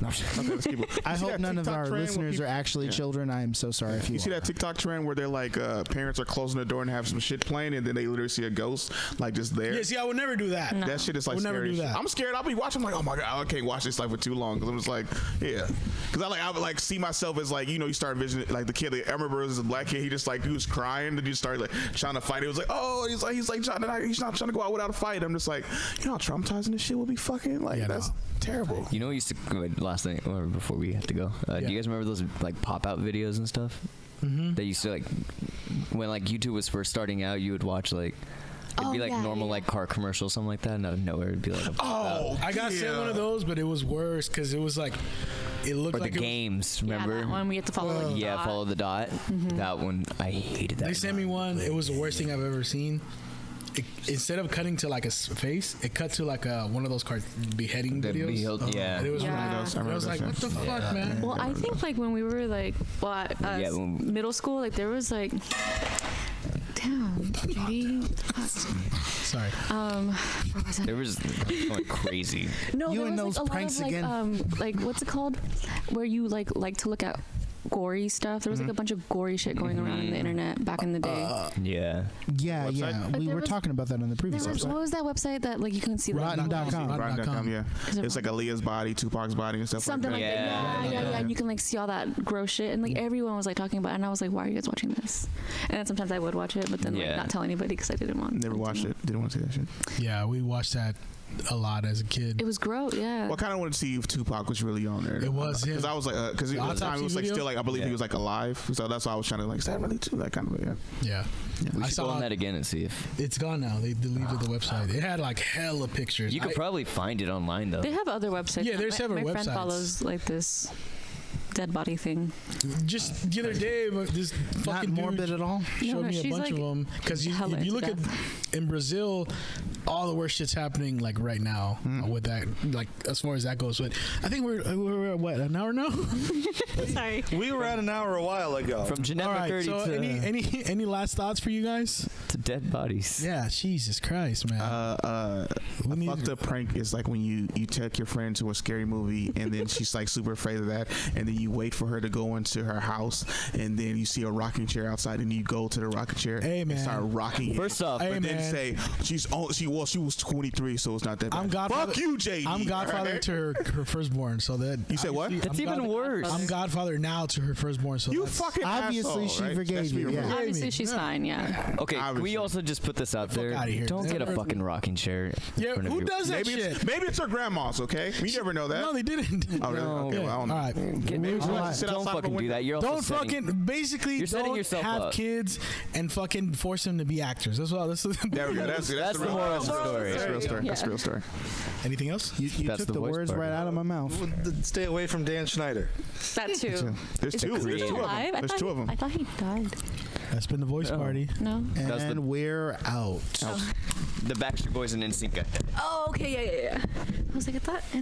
No. Okay, let's keep it. I You see hope that none of TikTok our trend where listeners people- are actually children. I am so sorry if you. You see are. that TikTok trend where they're like, parents are closing the door and have some shit playing, and then they literally see a ghost like just there. Yeah, see, I would never do that. That shit is like Would never scary. do as shit. that. I'm scared. I'll be watching. I'm like, oh my god, I can't watch this like for too long because I'm just like, yeah, because I would like see myself as like, you start visioning like the kid. Like, I remember it was a black kid. He was crying and he started like trying to fight. It was like, oh, he's not trying to go out without a fight. I'm just like, how traumatizing this shit will be fucking like that's terrible. You know what used to last thing or before we have to go. Do you guys remember those like pop out videos and stuff? Mm-hmm. They used to like when like YouTube was first starting out. You would watch like. It'd be like normal like car commercial, something like that, and out of nowhere it'd be like I got sent one of those, but it was worse because it was like it looked or like the games. Remember? Yeah, that one we have to follow. The dot. Follow the dot. That one I hated. That. They sent me one. It was the worst thing I've ever seen. Instead of cutting to like a face, it cut to like one of those beheading videos. And it was one of those. I was like, what the fuck, man? Well, I think like when we were like, middle school, like there was like. Damn, Judy. Sorry. What was it? There was going crazy. No, You there and was those like a pranks lot of again. like what's it called? Where you like to look at gory stuff. There was like a bunch of gory shit going around on the internet back in the day. Yeah. But We there were was- talking about that on the previous What episode. was that website that like you can see like Rotten.com. Rotten.com, yeah. Is it It's like Aaliyah's body, Tupac's body, and stuff something like like that. that. Yeah. And you can like see all that gross shit, and like everyone was like talking about it, and I was like, why are you guys watching this? And then sometimes I would watch it, but then like not tell anybody because I didn't want. Never watched it. Didn't want to see that shit. Yeah, we watched that a lot as a kid. It was gross, yeah. Well, I kind of wanted to see if Tupac was really on there. It was him. Because I was like, because at the time it was like video? still like I believe he was like alive. So that's why I was trying to like, is that really too? That kind of Yeah. We I should go saw on that again and see if it's gone now. They deleted the website. It had like hella pictures. you could probably find it online though. They have other websites. Yeah, there's several my friend websites. follows like this dead body thing. Just the other day, this fucking Not morbid dude at all. showed me a she's bunch of like them because hella if you into look at in Brazil, all the worst shit's happening like right now with that, like as far as that goes. But I think we're at what, an hour now? Sorry. We were at an hour a while ago. From Jennette All right. McCurdy So to, any last thoughts for you guys? to dead bodies. Yeah, Jesus Christ, man. A fucked up prank is like when you take your friend to a scary movie and then she's like super afraid of that, and then you wait for her to go into her house, and then you see a rocking chair outside, and you go to the rocking chair and start rocking it. First off, but then say she was 23, so it's not that bad. I'm Godfather. Fuck you, JD. I'm Godfather to her firstborn, so that You said what? That's even worse. I'm Godfather now to her firstborn, so You that's, fucking Obviously, asshole, she right? forgave Let's be you, real. yeah. Obviously, she's fine. Yeah. Okay, can Obviously. we also just put this out there? outta here. Don't get a fucking rocking chair. in Yeah, front of who your- does that shit? Maybe it's her grandma's, okay? We never know that. No, they didn't. Oh, really? No. Okay, well, I don't know. All right. Maybe she Don't wants to sit outside of a fucking do window. that. You're also Don't setting- fucking basically You're setting don't yourself have up. kids and fucking force them to be actors. That's all. There we go. That's That's the real moral of the story. That's the real story. Yeah. That's the real story. Anything else? You That's took the the voice words part. right out of my mouth. Stay away from Dan Schneider. That too. There's Is two. he There's still two of them. alive? There's two of them. I thought he died. That's been the voice party. No. That's And the- we're out. The Backstreet Boys and NSYNC. Oh, okay. Yeah. I was like, I thought